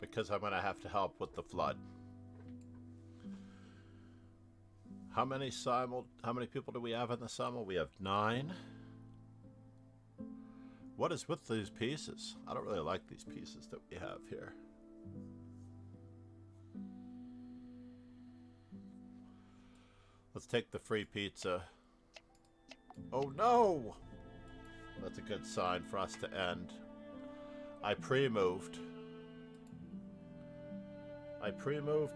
Because I'm going to have to help with the flood. How many people do we have in the simul? We have 9. What is with these pieces? I don't really like these pieces that we have here. Let's take the free pizza. Oh no! That's a good sign for us to end. I pre-moved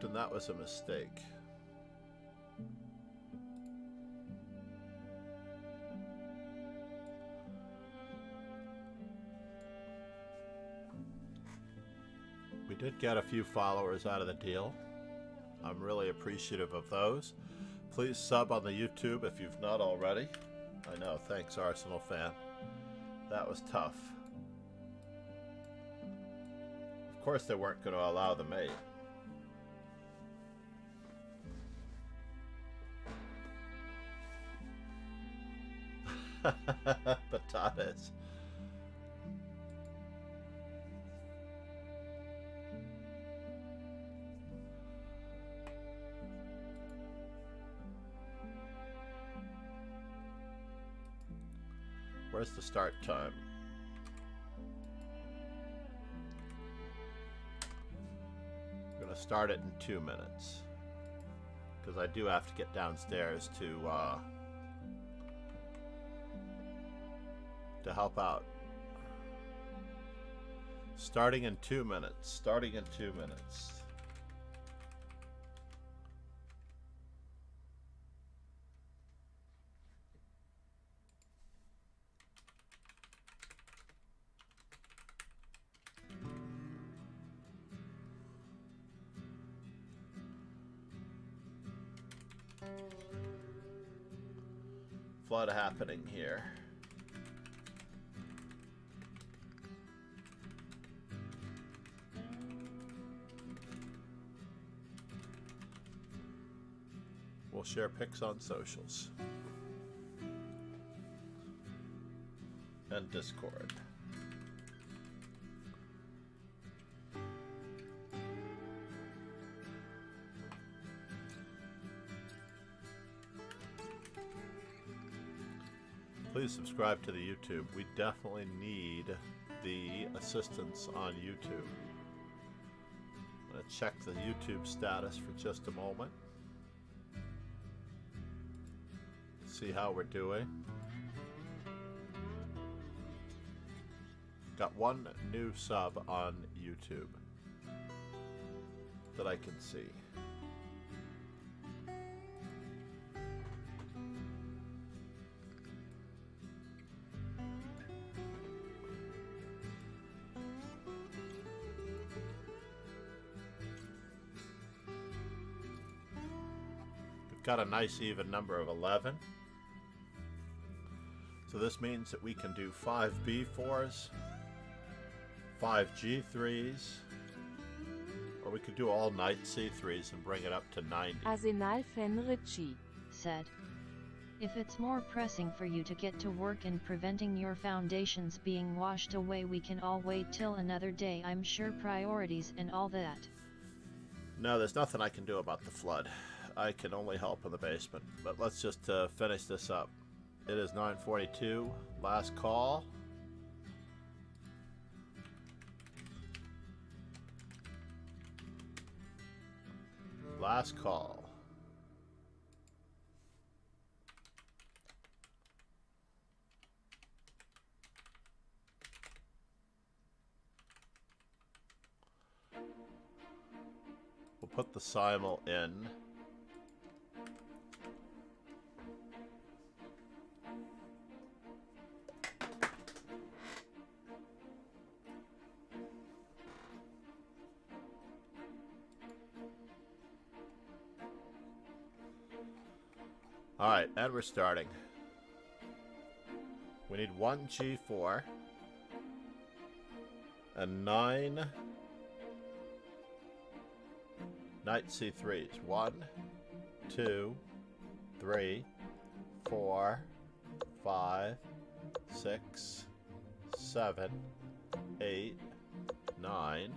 and that was a mistake. We did get a few followers out of the deal. I'm really appreciative of those. Please sub on the YouTube if you've not already. I know, thanks Arsenal fan. That was tough. Of course they weren't going to allow the mate. Patatas. Where's the start time? I'm going to start it in 2 minutes. Because I do have to get downstairs to help out. Starting in 2 minutes. Starting in 2 minutes. Flood happening here. We'll share pics on socials and Discord. Please subscribe to the YouTube. We definitely need the assistance on YouTube. I'm going to check the YouTube status for just a moment. See how we're doing. Got 1 new sub on YouTube that I can see. Got a nice even number of 11. So this means that we can do 5 B4s, 5 G3s, or we could do all night C3s and bring it up to 90. Arsenal fan Richie said. If it's more pressing for you to get to work and preventing your foundations being washed away, we can all wait till another day. I'm sure priorities and all that. No, there's nothing I can do about the flood. I can only help in the basement. But let's just finish this up. It is 9:42. Last call. Last call. We'll put the simul in. Alright, and we're starting. We need 1 G4 and 9 Knight C3s. 1, 2, 3, 4, 5, 6, 7, 8, 9.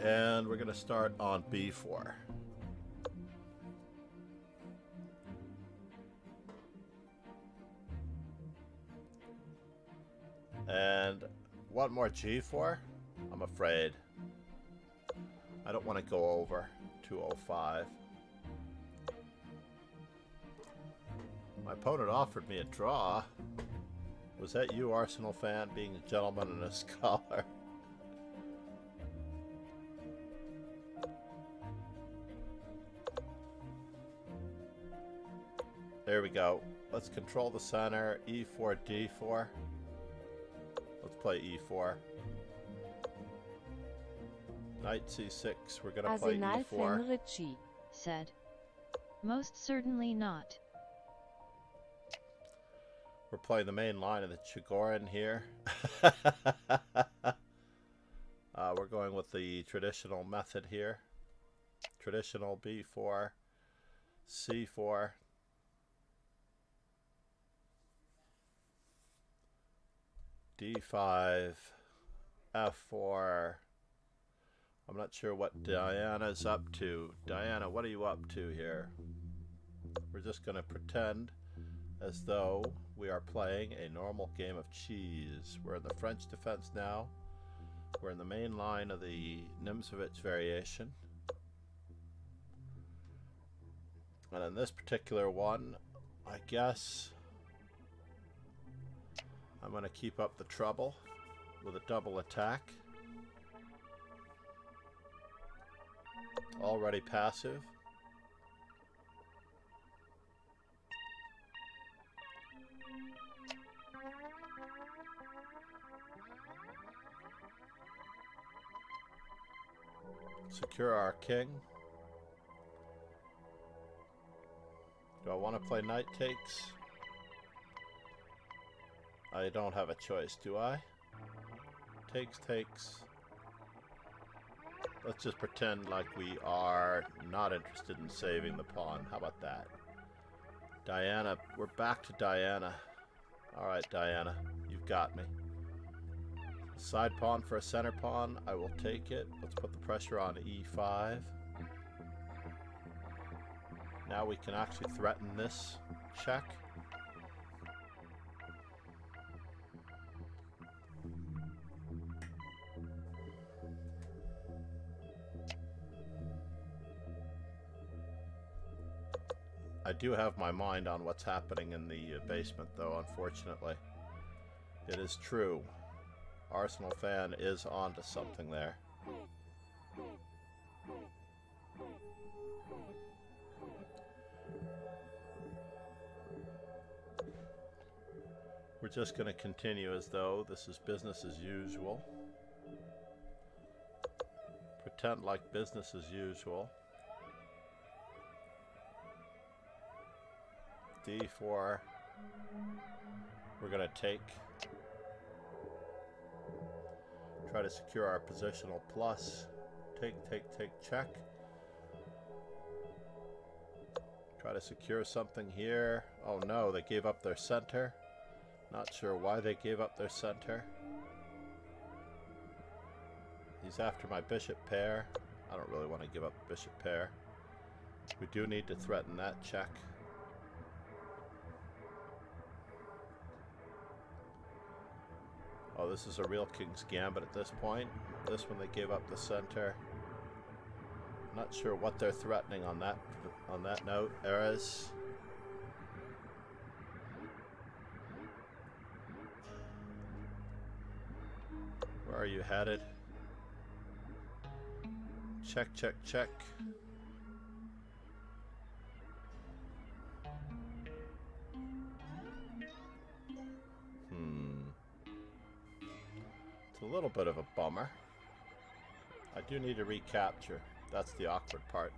And we're going to start on B4. And one more G4? I'm afraid. I don't want to go over 205. My opponent offered me a draw. Was that you, Arsenal fan, being a gentleman and a scholar? There we go. Let's control the center. E4, D4. Let's play E4. Knight C6. We're going to play Arsenal E4. Fenrici said. Most certainly not. We're playing the main line of the Chigorin here. We're going with the traditional method here. Traditional B4, C4. D5, F4. I'm not sure what Diana's up to. Diana, what are you up to here? We're just going to pretend as though we are playing a normal game of cheese. We're in the French defense now. We're in the main line of the Nimzowitsch variation. And in this particular one, I guess I'm going to keep up the trouble with a double attack. Already passive. Secure our king. Do I want to play knight takes? I don't have a choice, do I? Takes, takes. Let's just pretend like we are not interested in saving the pawn. How about that? Diana, we're back to Diana. Alright, Diana, you've got me. Side pawn for a center pawn, I will take it. Let's put the pressure on E5. Now we can actually threaten this check. I do have my mind on what's happening in the basement, though, unfortunately. It is true. Arsenal fan is onto something there. We're just going to continue as though this is business as usual. Pretend like business as usual. D4. We're going to take. Try to secure our positional plus. Take, take, take, check. Try to secure something here. Oh no, they gave up their center. Not sure why they gave up their center. He's after my bishop pair. I don't really want to give up bishop pair. We do need to threaten that check. Oh, this is a real King's Gambit at this point. This one they gave up the center. Not sure what they're threatening on that note. Eras. Where are you headed? Check, check, check. It's a little bit of a bummer. I do need to recapture. That's the awkward part.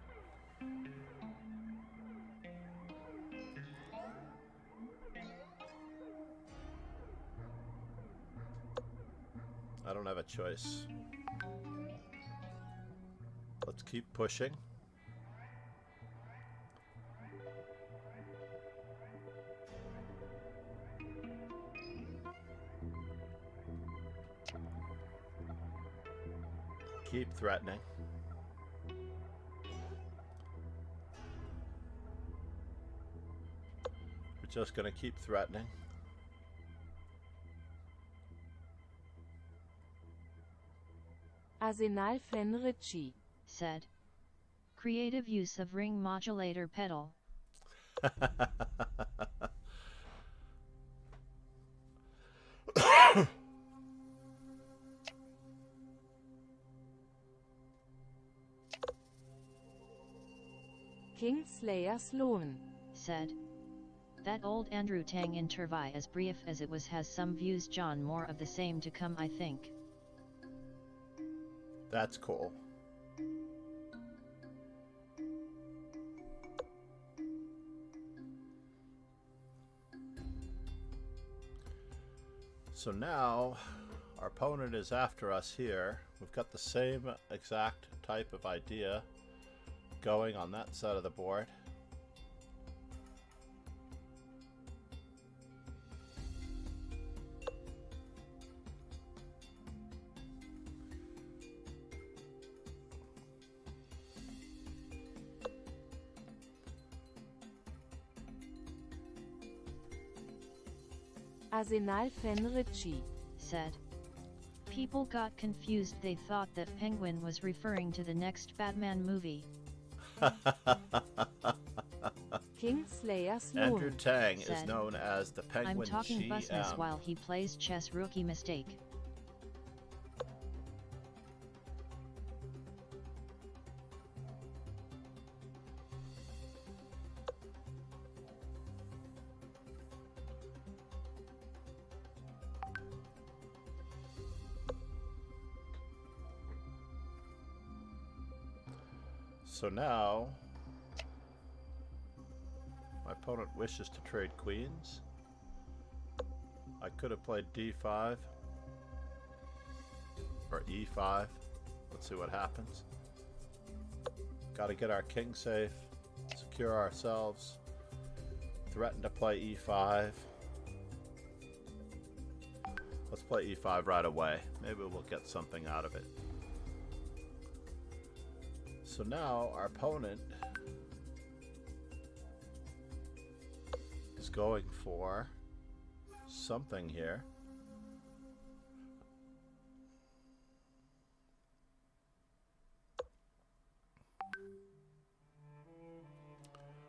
I don't have a choice. Let's keep pushing. Keep threatening. We're just going to keep threatening. Arsenal Fenrici said. Creative use of ring modulator pedal. Kingslayer Sloan said. That old Andrew Tang interview as brief as it was has some views John more of the same to come I think. That's cool. So now our opponent is after us here. We've got the same exact type of idea going on that side of the board. Arsenal Fenrici said. People got confused, they thought that Penguin was referring to the next Batman movie. Kingslayer Sloan Andrew Tang said, is known as the Penguin I'm talking GM. business while he plays chess, rookie mistake. So now, my opponent wishes to trade queens. I could have played d5 or e5. Let's see what happens. Got to get our king safe, secure ourselves, threaten to play e5. Let's play e5 right away. Maybe we'll get something out of it. So now our opponent is going for something here.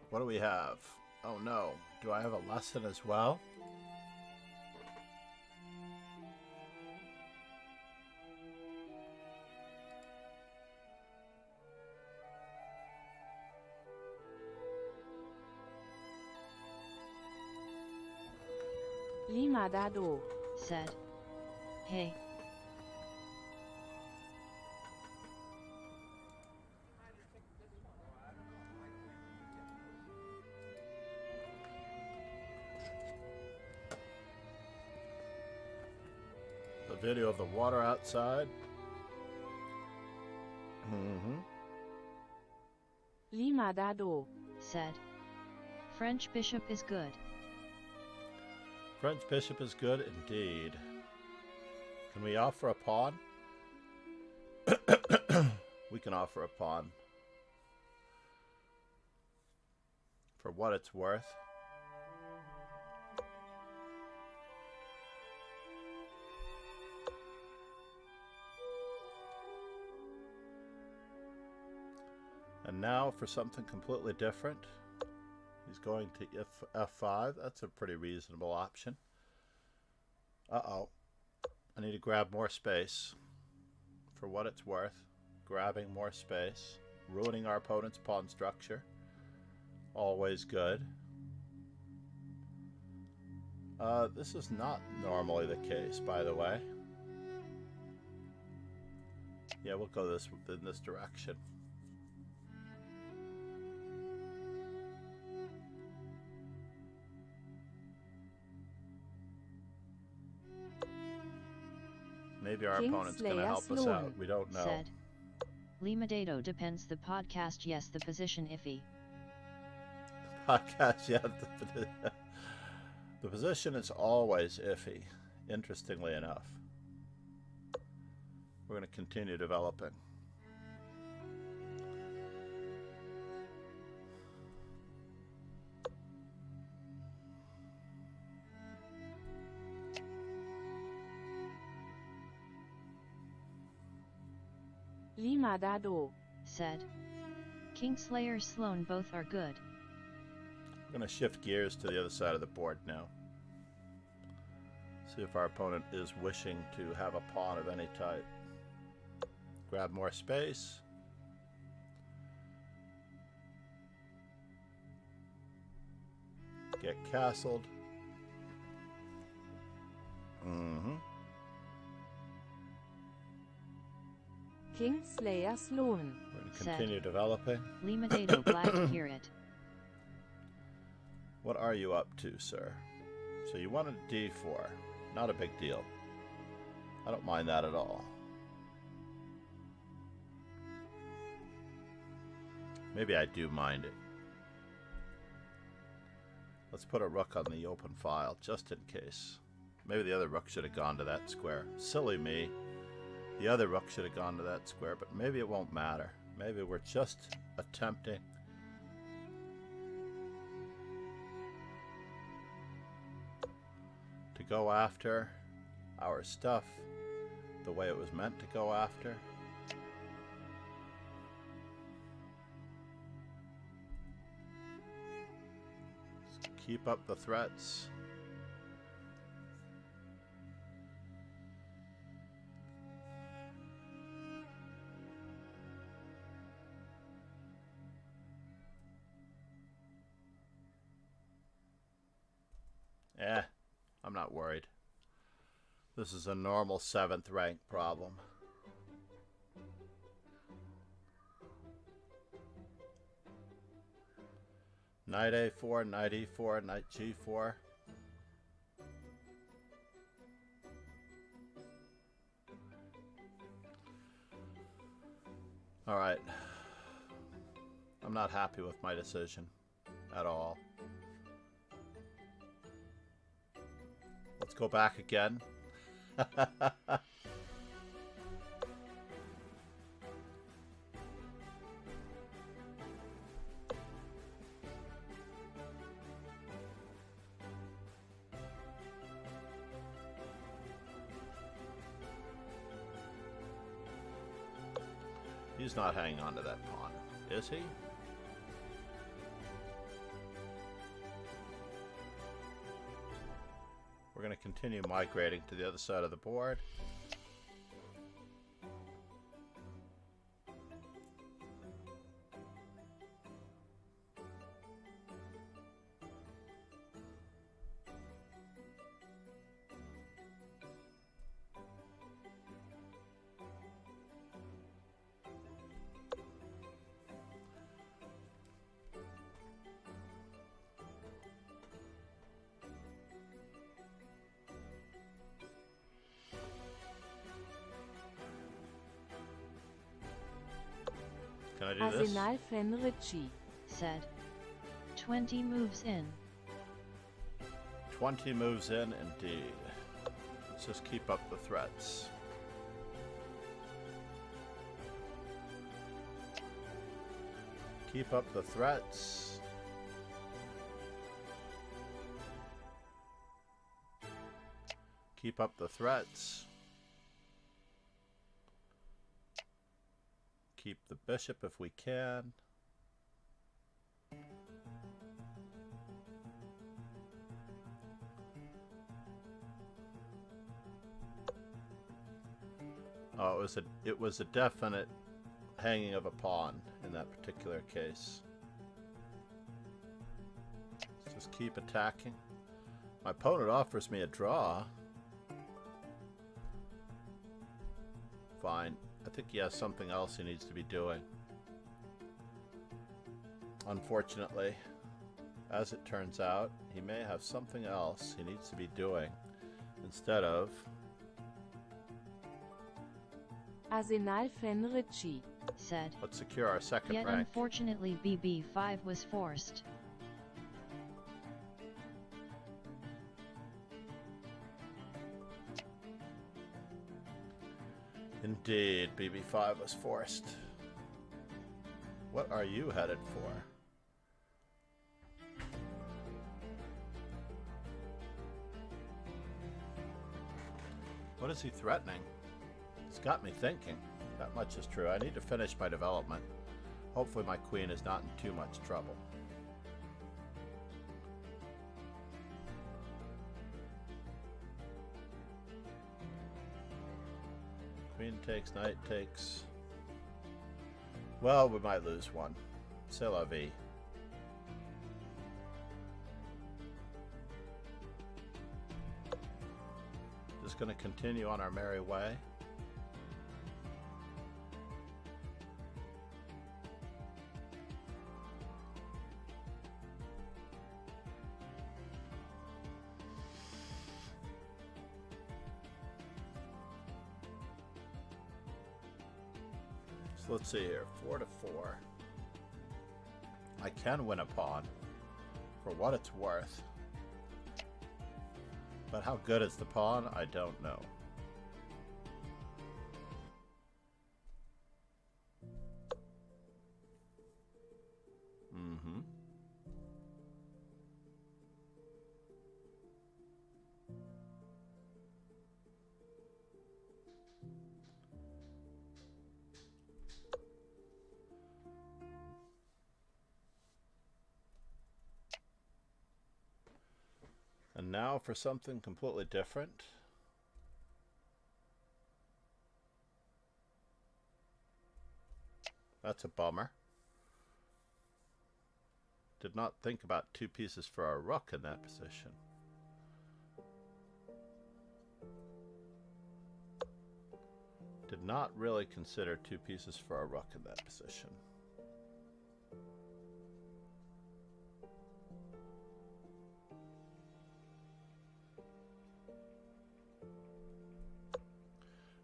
What do we have? Oh no, do I have a lesson as well? Lima Dado said. Hey. The video of the water outside. Lima Dado said. French bishop is good. French bishop is good indeed. Can we offer a pawn? We can offer a pawn. For what it's worth. And now for something completely different. He's going to F5. That's a pretty reasonable option. Uh-oh. I need to grab more space. For what it's worth. Grabbing more space. Ruining our opponent's pawn structure. Always good. This is not normally the case, by the way. Yeah, we'll go in this direction. Maybe our opponent's going to help us out. We don't know. Said. Limadado depends the podcast. Yes, the position iffy. Podcast, yeah. The position is always iffy, interestingly enough. We're going to continue developing. Limadado said. Kingslayer Sloan both are good. We're going to shift gears to the other side of the board now. See if our opponent is wishing to have a pawn of any type. Grab more space. Get castled. Kingslayer Sloan. We're going to continue developing. Limadado, glad to hear it. What are you up to, sir? So you wanted d4. Not a big deal. I don't mind that at all. Maybe I do mind it. Let's put a rook on the open file, just in case. Maybe the other rook should have gone to that square. Silly me. The other rook should have gone to that square, but maybe it won't matter. Maybe we're just attempting. To go after our stuff the way it was meant to go after. Just keep up the threats. I'm not worried. This is a normal 7th rank problem. Knight A4, knight E4, knight G4. Alright. I'm not happy with my decision at all. Let's go back again. He's not hanging on to that pawn, is he? We're going to continue migrating to the other side of the board. Can I do this? Arsenal Fenrici said. 20 moves in. 20 moves in, indeed. Let's just keep up the threats. Keep up the threats. Keep up the threats. Keep the bishop if we can. Oh, it was a definite hanging of a pawn in that particular case. Let's just keep attacking. My opponent offers me a draw. Fine. I think he has something else he needs to be doing. Unfortunately, as it turns out, he may have something else he needs to be doing instead of Arsenal Fenrici said. let's secure our second Yet rank. unfortunately BB5 was forced. Indeed, BB5 was forced. What are you headed for? What is he threatening? It's got me thinking. That much is true. I need to finish my development. Hopefully my queen is not in too much trouble. Queen takes, knight takes. Well, we might lose one. C'est la vie. Just going to continue on our merry way. Let's see here, 4 to 4. I can win a pawn, for what it's worth. But how good is the pawn? I don't know. And now for something completely different. That's a bummer. Did not think about 2 pieces for our rook in that position. Did not really consider 2 pieces for a rook in that position.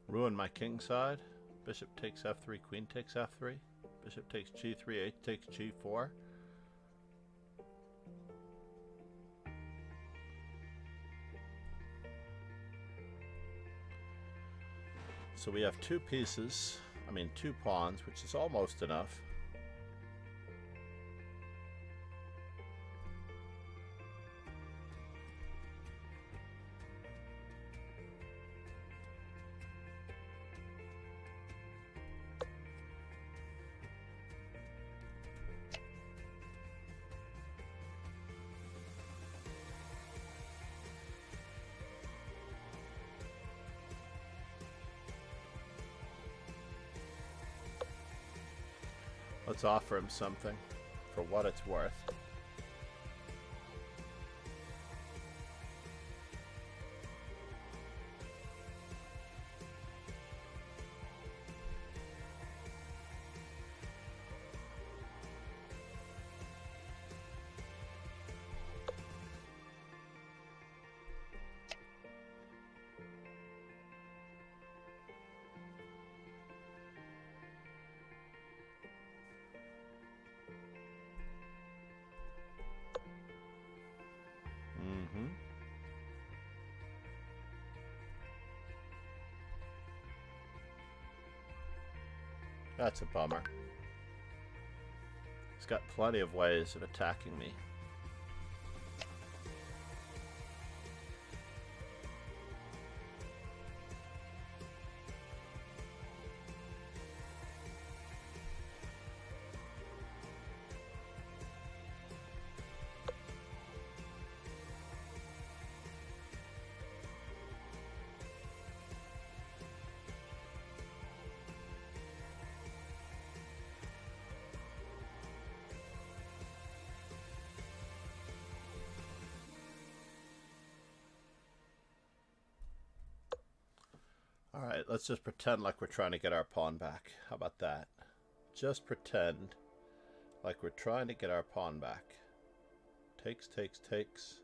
Ruin my king side. Bishop takes f3, queen takes f3. Bishop takes g3, h takes g4. So we have 2 pieces, 2 pawns, which is almost enough. Let's offer him something for what it's worth. That's a bummer. He's got plenty of ways of attacking me. Alright, let's just pretend like we're trying to get our pawn back. How about that? Just pretend like we're trying to get our pawn back. Takes, takes, takes.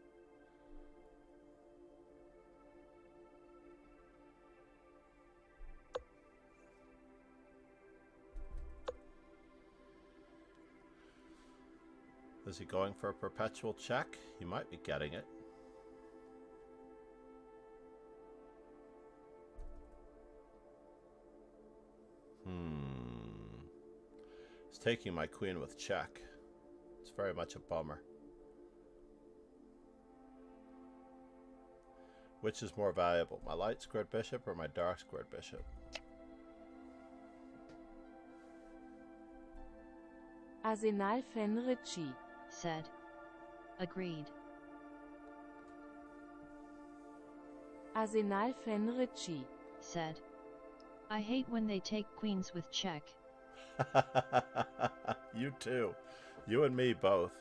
Is he going for a perpetual check? He might be getting it. He's taking my queen with check. It's very much a bummer. Which is more valuable, my light squared bishop or my dark squared bishop? Arsenal Fenrici said. Agreed. Arsenal Fenrici said. I hate when they take queens with check. You too. You and me both.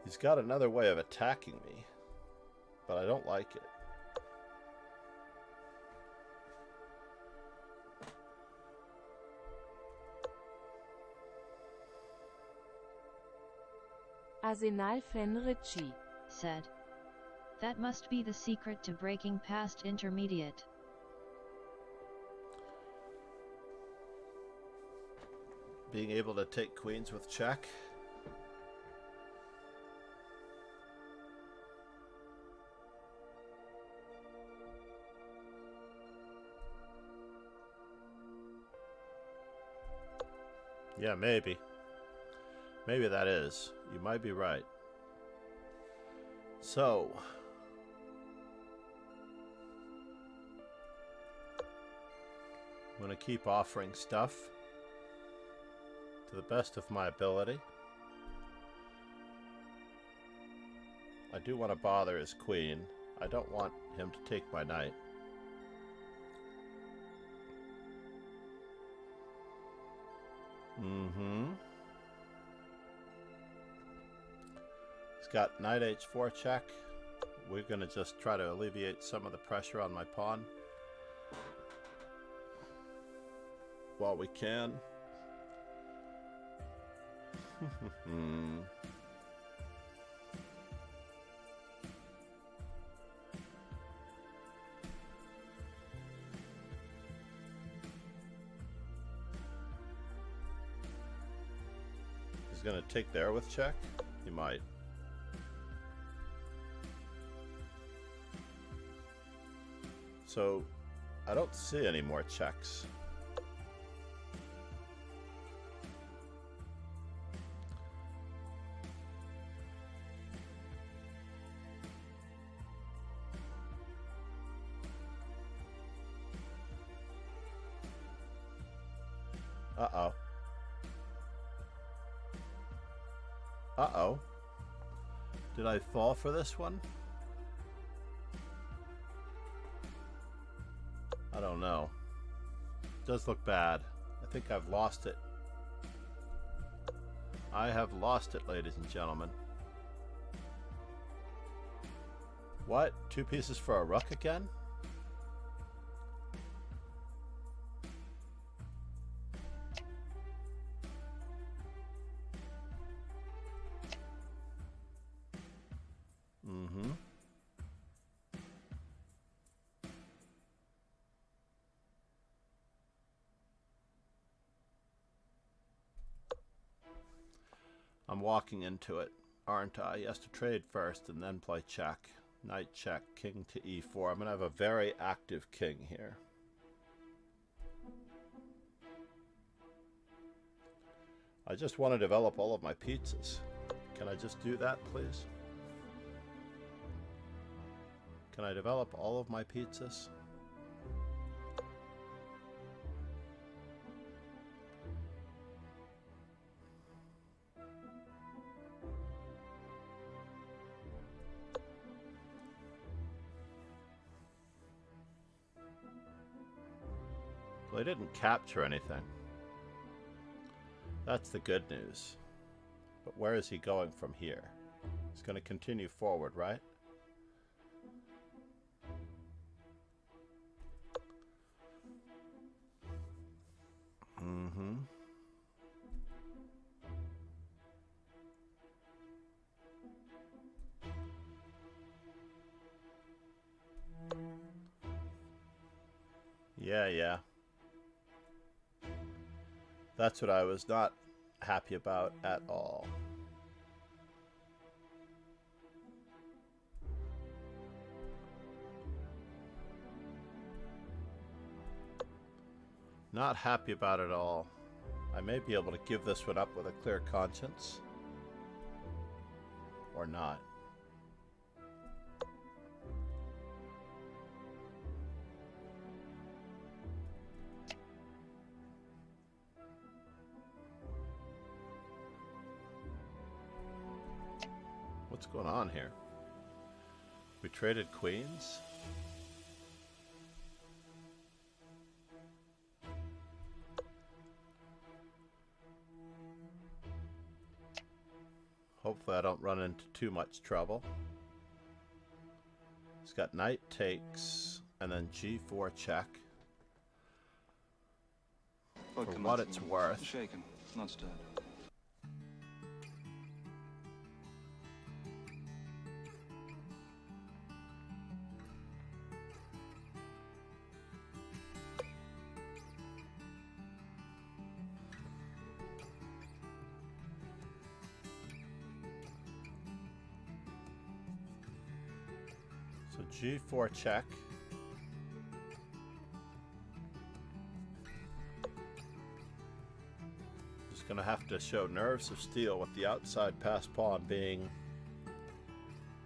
He's got another way of attacking me, but I don't like it. Arsenal Fenrici said. That must be the secret to breaking past intermediate. Being able to take queens with check. Yeah, maybe. Maybe that is. You might be right. So, I'm going to keep offering stuff to the best of my ability. I do want to bother his queen. I don't want him to take my knight. He's got knight h4 check. We're going to just try to alleviate some of the pressure on my pawn while we can. He's going to take there with check? He might. So, I don't see any more checks. Uh-oh. Uh-oh. Did I fall for this one? I don't know. It does look bad. I think I've lost it. I have lost it, ladies and gentlemen. What? 2 pieces for a rook again? I'm walking into it, aren't I? He has to trade first and then play check. Knight check, king to e4. I'm going to have a very active king here. I just want to develop all of my pizzas. Can I just do that, please? Can I develop all of my pizzas? Well, they didn't capture anything. That's the good news. But where is he going from here? He's going to continue forward, right? Mm-hmm. Yeah. That's what I was not happy about at all. Not happy about it all. I may be able to give this one up with a clear conscience. Or not. What's going on here? We traded queens? Hopefully I don't run into too much trouble. He's got knight takes, and then g4 check. For what it's worth. Shaken, not stirred. So g4 check. Just gonna have to show nerves of steel with the outside pass pawn being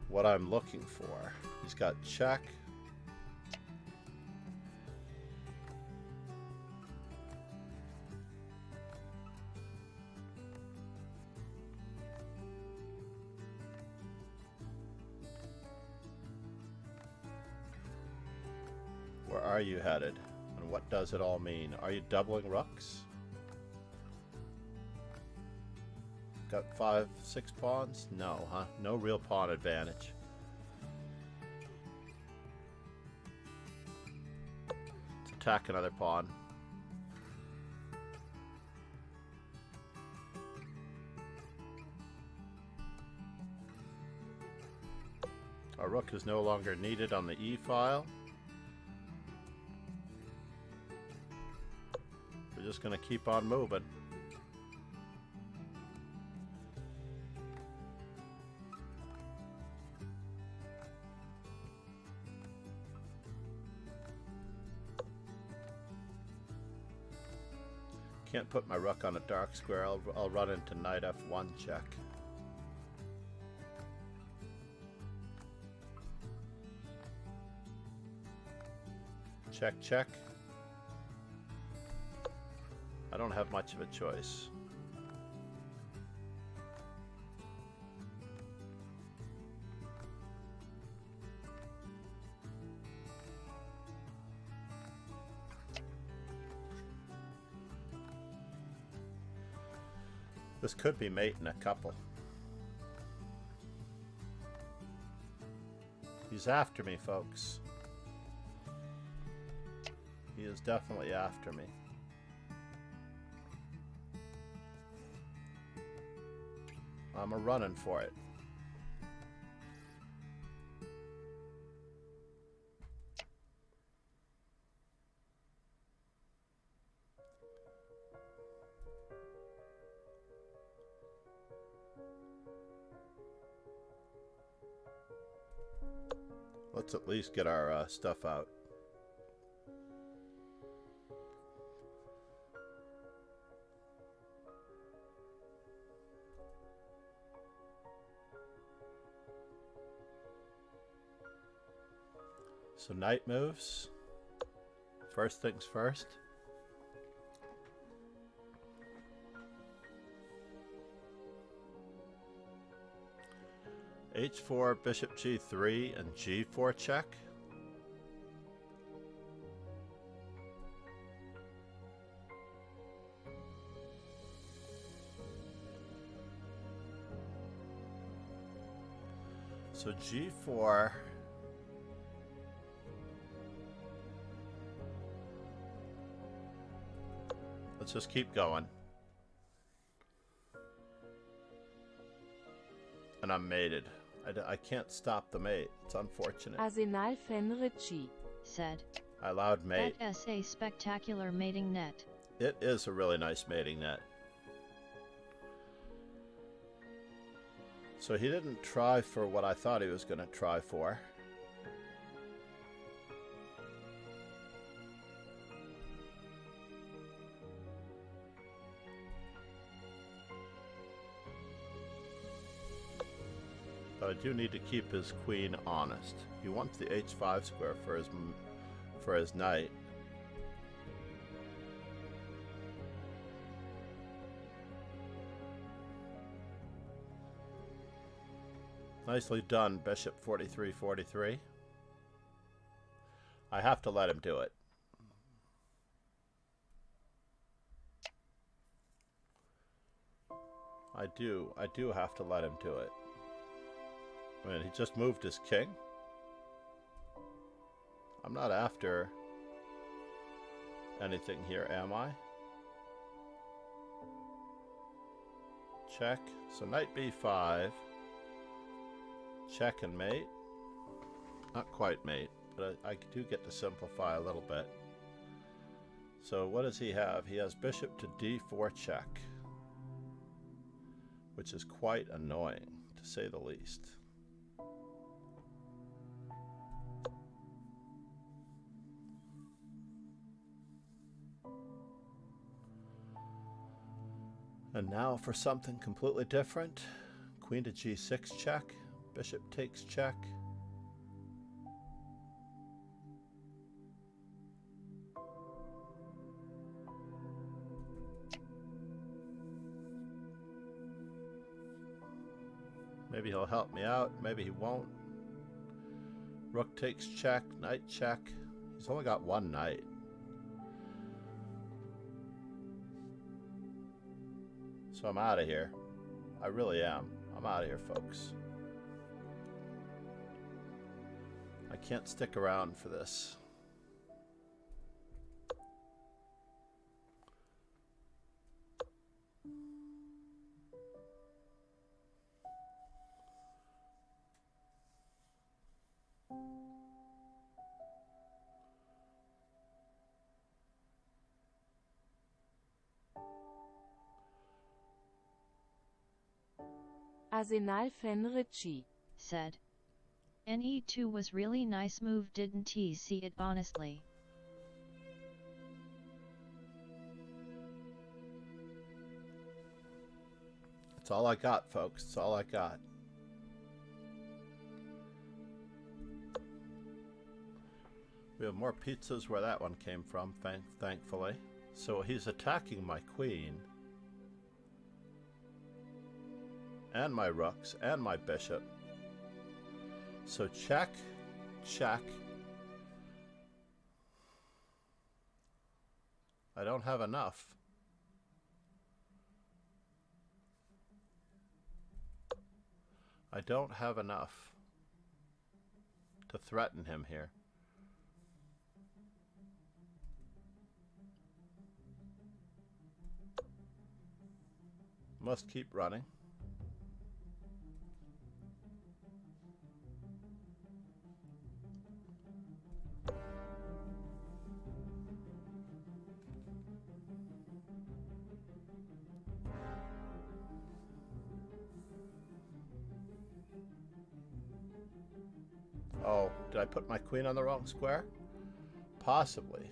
what I'm looking for. He's got check. Where are you headed? And what does it all mean? Are you doubling rooks? Got 5, 6 pawns? No, huh? No real pawn advantage. Let's attack another pawn. Our rook is no longer needed on the e file. We're just going to keep on moving. Can't put my rook on a dark square. I'll run into knight f1 check. Check, check. I don't have much of a choice. This could be mate in a couple. He's after me, folks. He is definitely after me. I'm a-running for it. let's at least get our stuff out. So knight moves. First things first. H4, bishop G3, and G4 check. So G4. Let's just keep going. And I'm mated. I can't stop the mate. It's unfortunate. Arsenal Fenrici said. I allowed mate. That is a spectacular mating net. It is a really nice mating net. So he didn't try for what I thought he was going to try for. But I do need to keep his queen honest. He wants the h5 square for his knight. Nicely done, bishop 43-43. I have to let him do it. I do have to let him do it. I mean, he just moved his king. I'm not after anything here, am I? Check. So knight b5. Check and mate. Not quite mate, but I do get to simplify a little bit. So what does he have? He has bishop to d4 check, which is quite annoying, to say the least. And now for something completely different. Queen to g6 check. Bishop takes check. Maybe he'll help me out. Maybe he won't. Rook takes check. Knight check. He's only got one knight. So I'm out of here. I really am. I'm out of here, folks. I can't stick around for this. Arsenal Fenrici said. Ne2 was really nice move, didn't he see it honestly? That's all I got, folks. That's all I got. We have more pizzas where that one came from, thankfully. So he's attacking my queen. And my rooks, and my bishop. So check, check. I don't have enough. I don't have enough to threaten him here. Must keep running. Oh, did I put my queen on the wrong square? Possibly.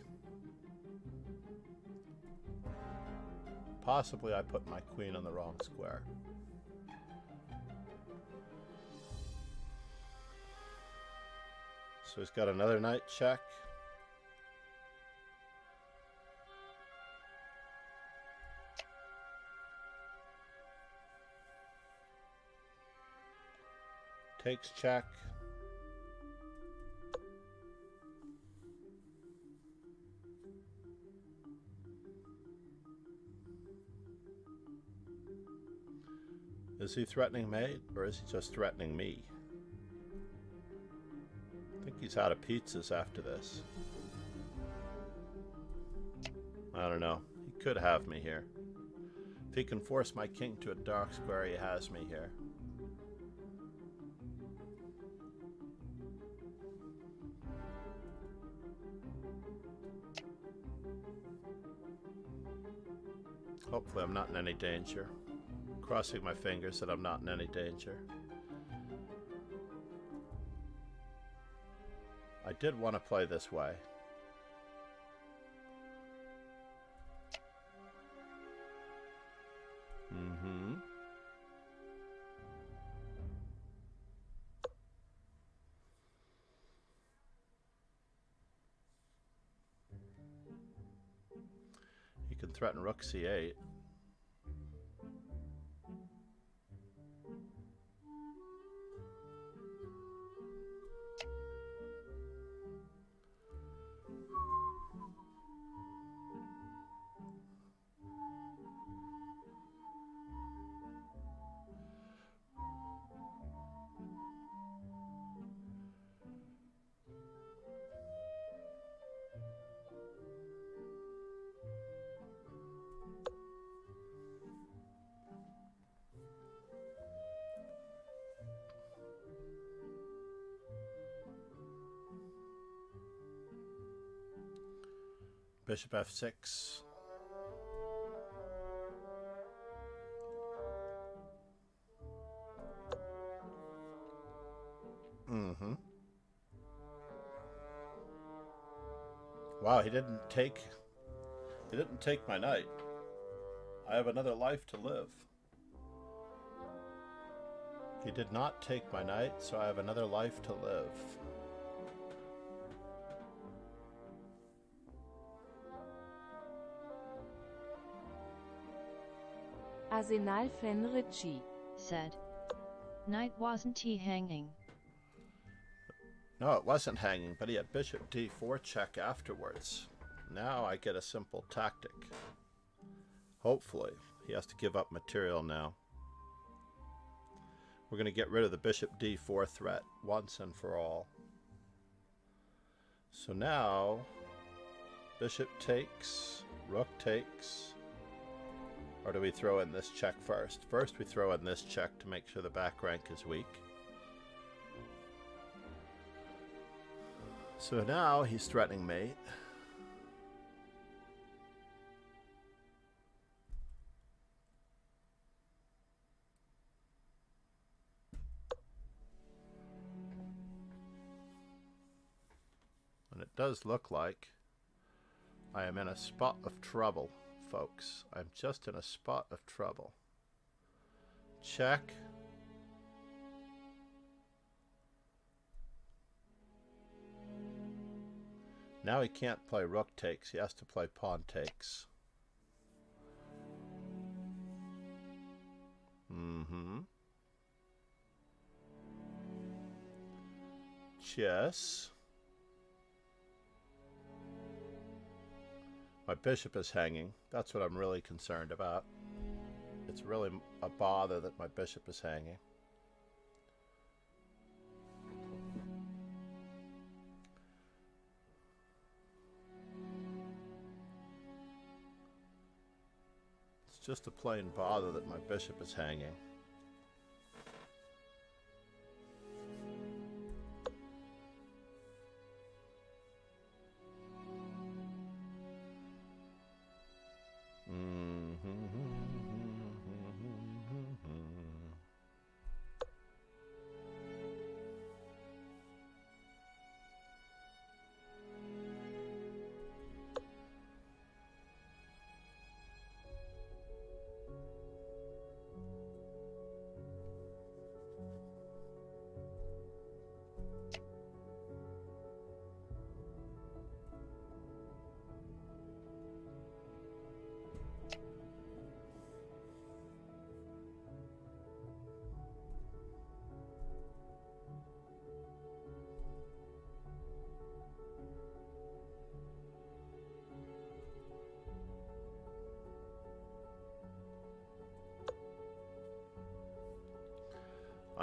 Possibly I put my queen on the wrong square. So he's got another knight check. Takes check. Is he threatening mate, or is he just threatening me? I think he's out of pizzas after this. I don't know. He could have me here. If he can force my king to a dark square, he has me here. Hopefully I'm not in any danger. Crossing my fingers that I'm not in any danger. I did want to play this way. You can threaten rook c8. Bishop f6. Wow, he didn't take my knight. I have another life to live. He did not take my knight, so I have another life to live. Arsenal Fenrici said. Knight wasn't he hanging? No, it wasn't hanging, but he had bishop d4 check afterwards. Now I get a simple tactic. Hopefully. He has to give up material now. We're going to get rid of the bishop d4 threat once and for all. So now, bishop takes, rook takes. Or do we throw in this check first? First we throw in this check to make sure the back rank is weak. So now he's threatening mate. And it does look like I am in a spot of trouble, folks. I'm just in a spot of trouble. Check. Now he can't play rook takes. He has to play pawn takes. Chess. My bishop is hanging. That's what I'm really concerned about. It's really a bother that my bishop is hanging. It's just a plain bother that my bishop is hanging.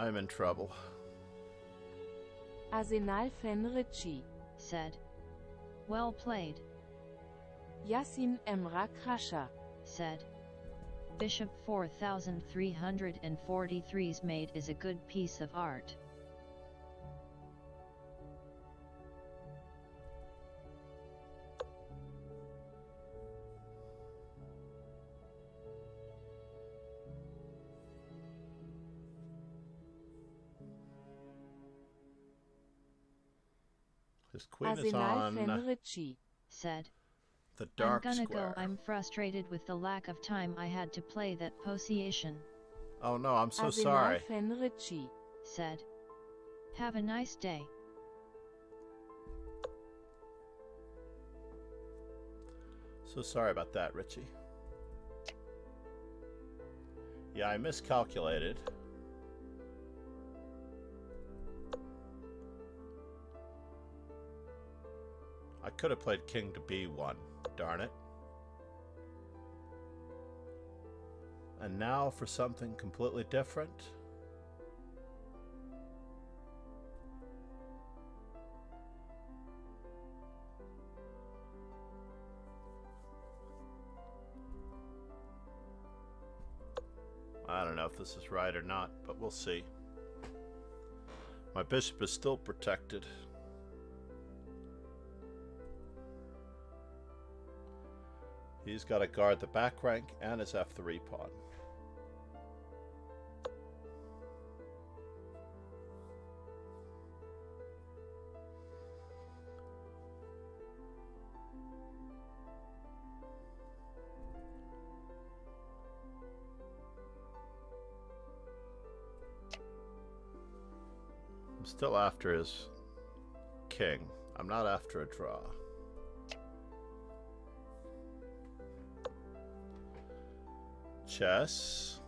I'm in trouble. Arsenal Fenrici. Said. Well played. Yassin Emra Krasha. Said. Bishop 4343's mate is a good piece of art. His queen is Arsenal on Fenrici. Said. the dark I'm gonna square. go. I'm frustrated with the lack of time I had to play that position. Oh no, I'm so Arsenal sorry. Fenrici. Said. Have a nice day. So sorry about that, Richie. Yeah, I miscalculated. I could have played king to b1. Darn it. And now for something completely different. I don't know if this is right or not, but we'll see. My bishop is still protected. He's got to guard the back rank and his f3 pawn. I'm still after his king. I'm not after a draw. Chess.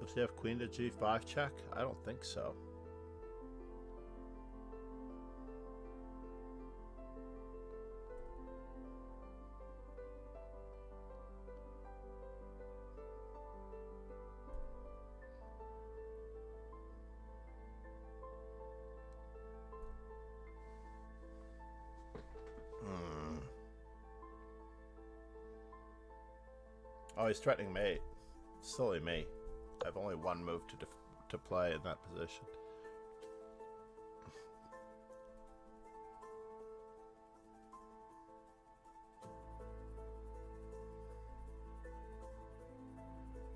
Does he have queen to g5 check? I don't think so. Oh, he's threatening mate. Silly me. I have only one move to play in that position.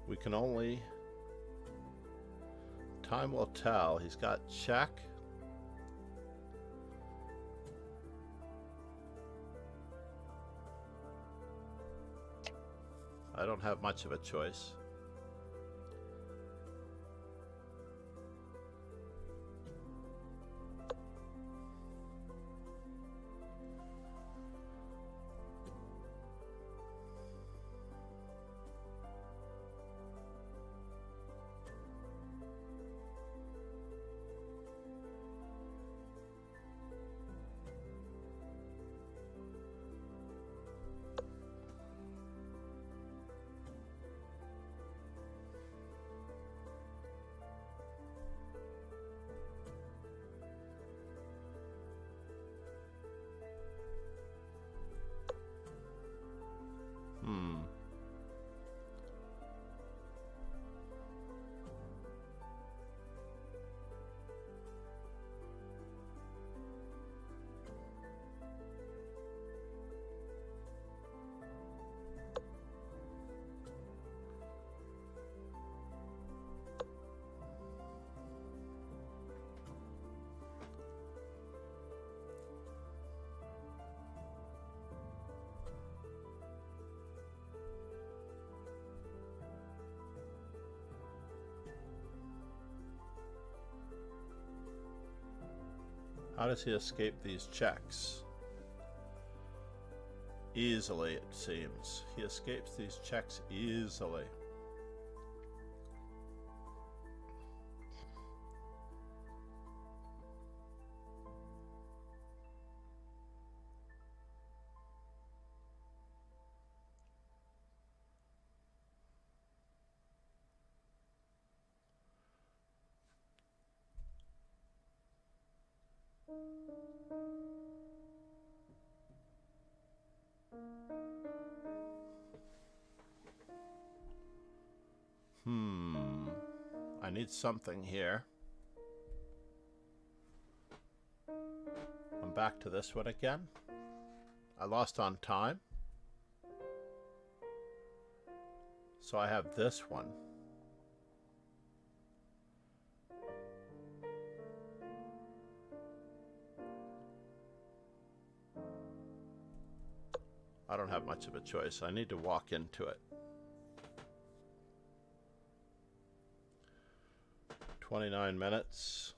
We can only... Time will tell. He's got check. I don't have much of a choice. How does he escape these checks? Easily, it seems. He escapes these checks easily. I need something here. I'm back to this one again. I lost on time. So I have this one. I don't have much of a choice. I need to walk into it. 29 minutes.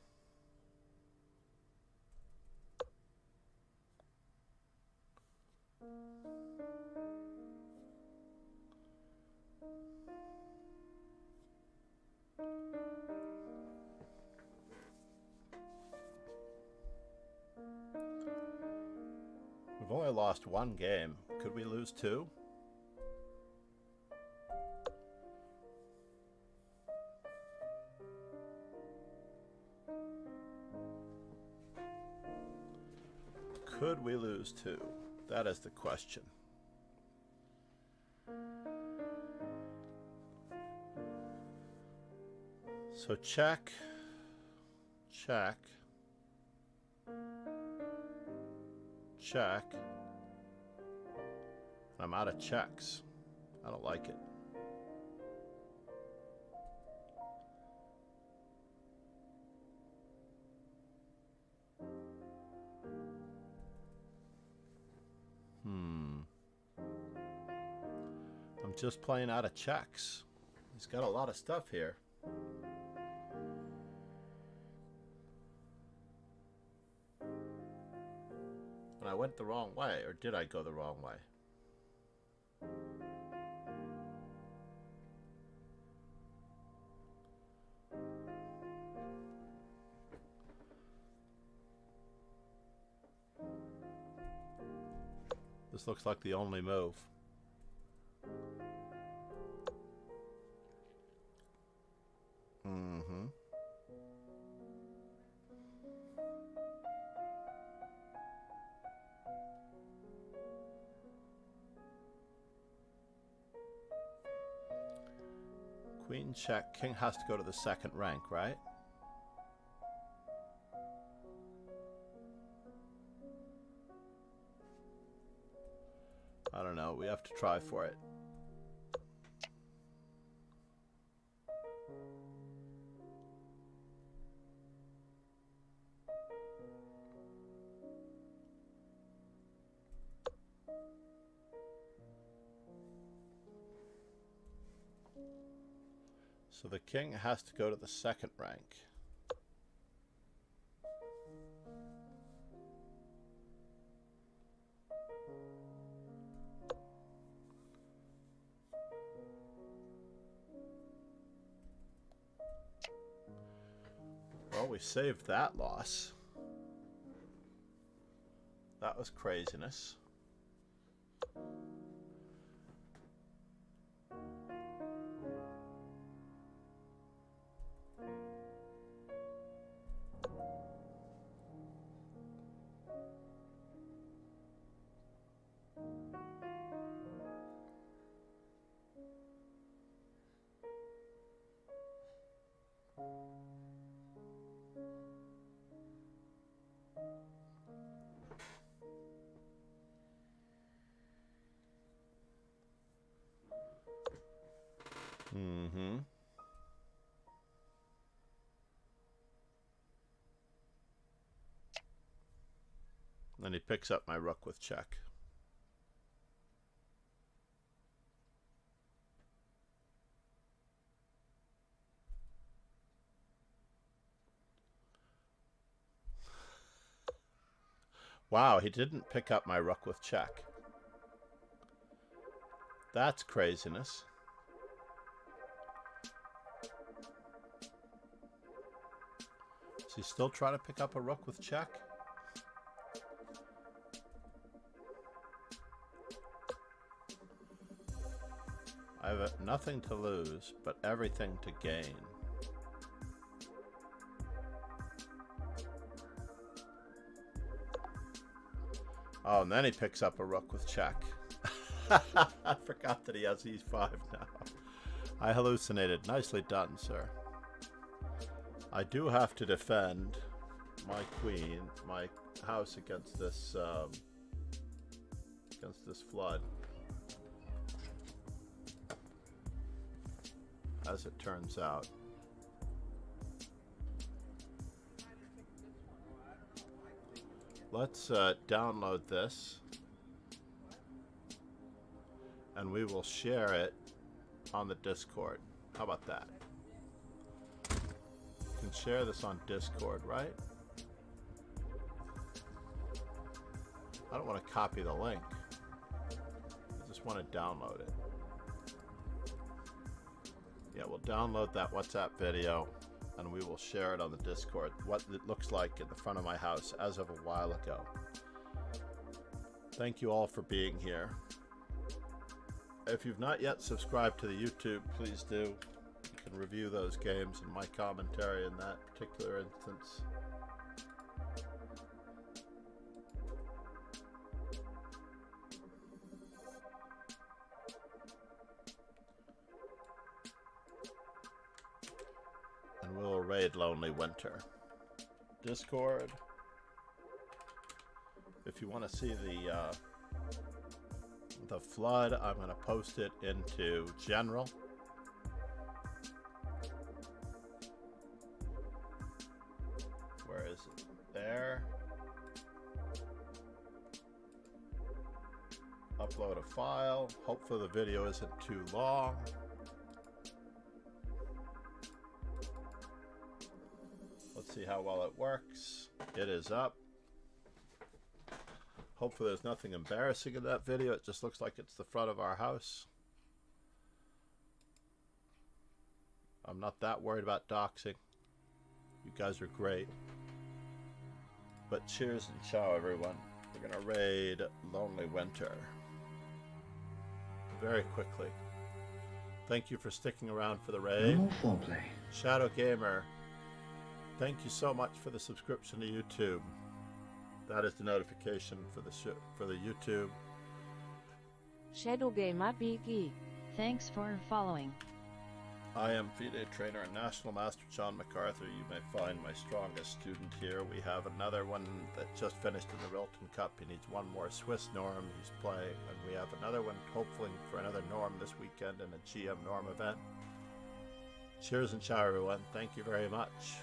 We've only lost one game. Could we lose two? Could we lose two? That is the question. So check, check, check. I'm out of checks. I don't like it. I'm just playing out of checks. He's got a lot of stuff here. And I went the wrong way, or did I go the wrong way? This looks like the only move. Queen check, king has to go to the second rank, right? I don't know, we have to try for it. So the king has to go to the second rank. Well, we saved that loss. That was craziness. Then he picks up my rook with check. Wow, he didn't pick up my rook with check. That's craziness. Is he still trying to pick up a rook with check? I have nothing to lose, but everything to gain. Oh, and then he picks up a rook with check. I forgot that he has e5 now. I hallucinated. Nicely done, sir. I do have to defend my queen, my house against this flood. As it turns out. Let's download this, and we will share it on the Discord. How about that? You can share this on Discord, right? I don't want to copy the link. I just want to download it. Yeah, we'll download that WhatsApp video, and we will share it on the Discord, what it looks like in the front of my house as of a while ago. Thank you all for being here. If you've not yet subscribed to the YouTube, please do. You can review those games and my commentary in that particular instance. And we'll raid Lonely Winter. Discord. If you want to see the flood, I'm going to post it into general. Where is it? There. Upload a file. Hopefully the video isn't too long. Let's see how well it works. It is up. Hopefully there's nothing embarrassing in that video. It just looks like it's the front of our house. I'm not that worried about doxing. You guys are great. But cheers and ciao, everyone. We're going to raid Lonely Winter very quickly. Thank you for sticking around for the raid. No more foreplay. Shadow Gamer, thank you so much for the subscription to YouTube. That is the notification for the YouTube. Shadow Gamer BG. Thanks for following. I am FIDE trainer and National Master John MacArthur. You may find my strongest student here. We have another one that just finished in the Rilton Cup. He needs one more Swiss norm he's playing. And we have another one hopefully for another norm this weekend in a GM norm event. Cheers and ciao, everyone. Thank you very much.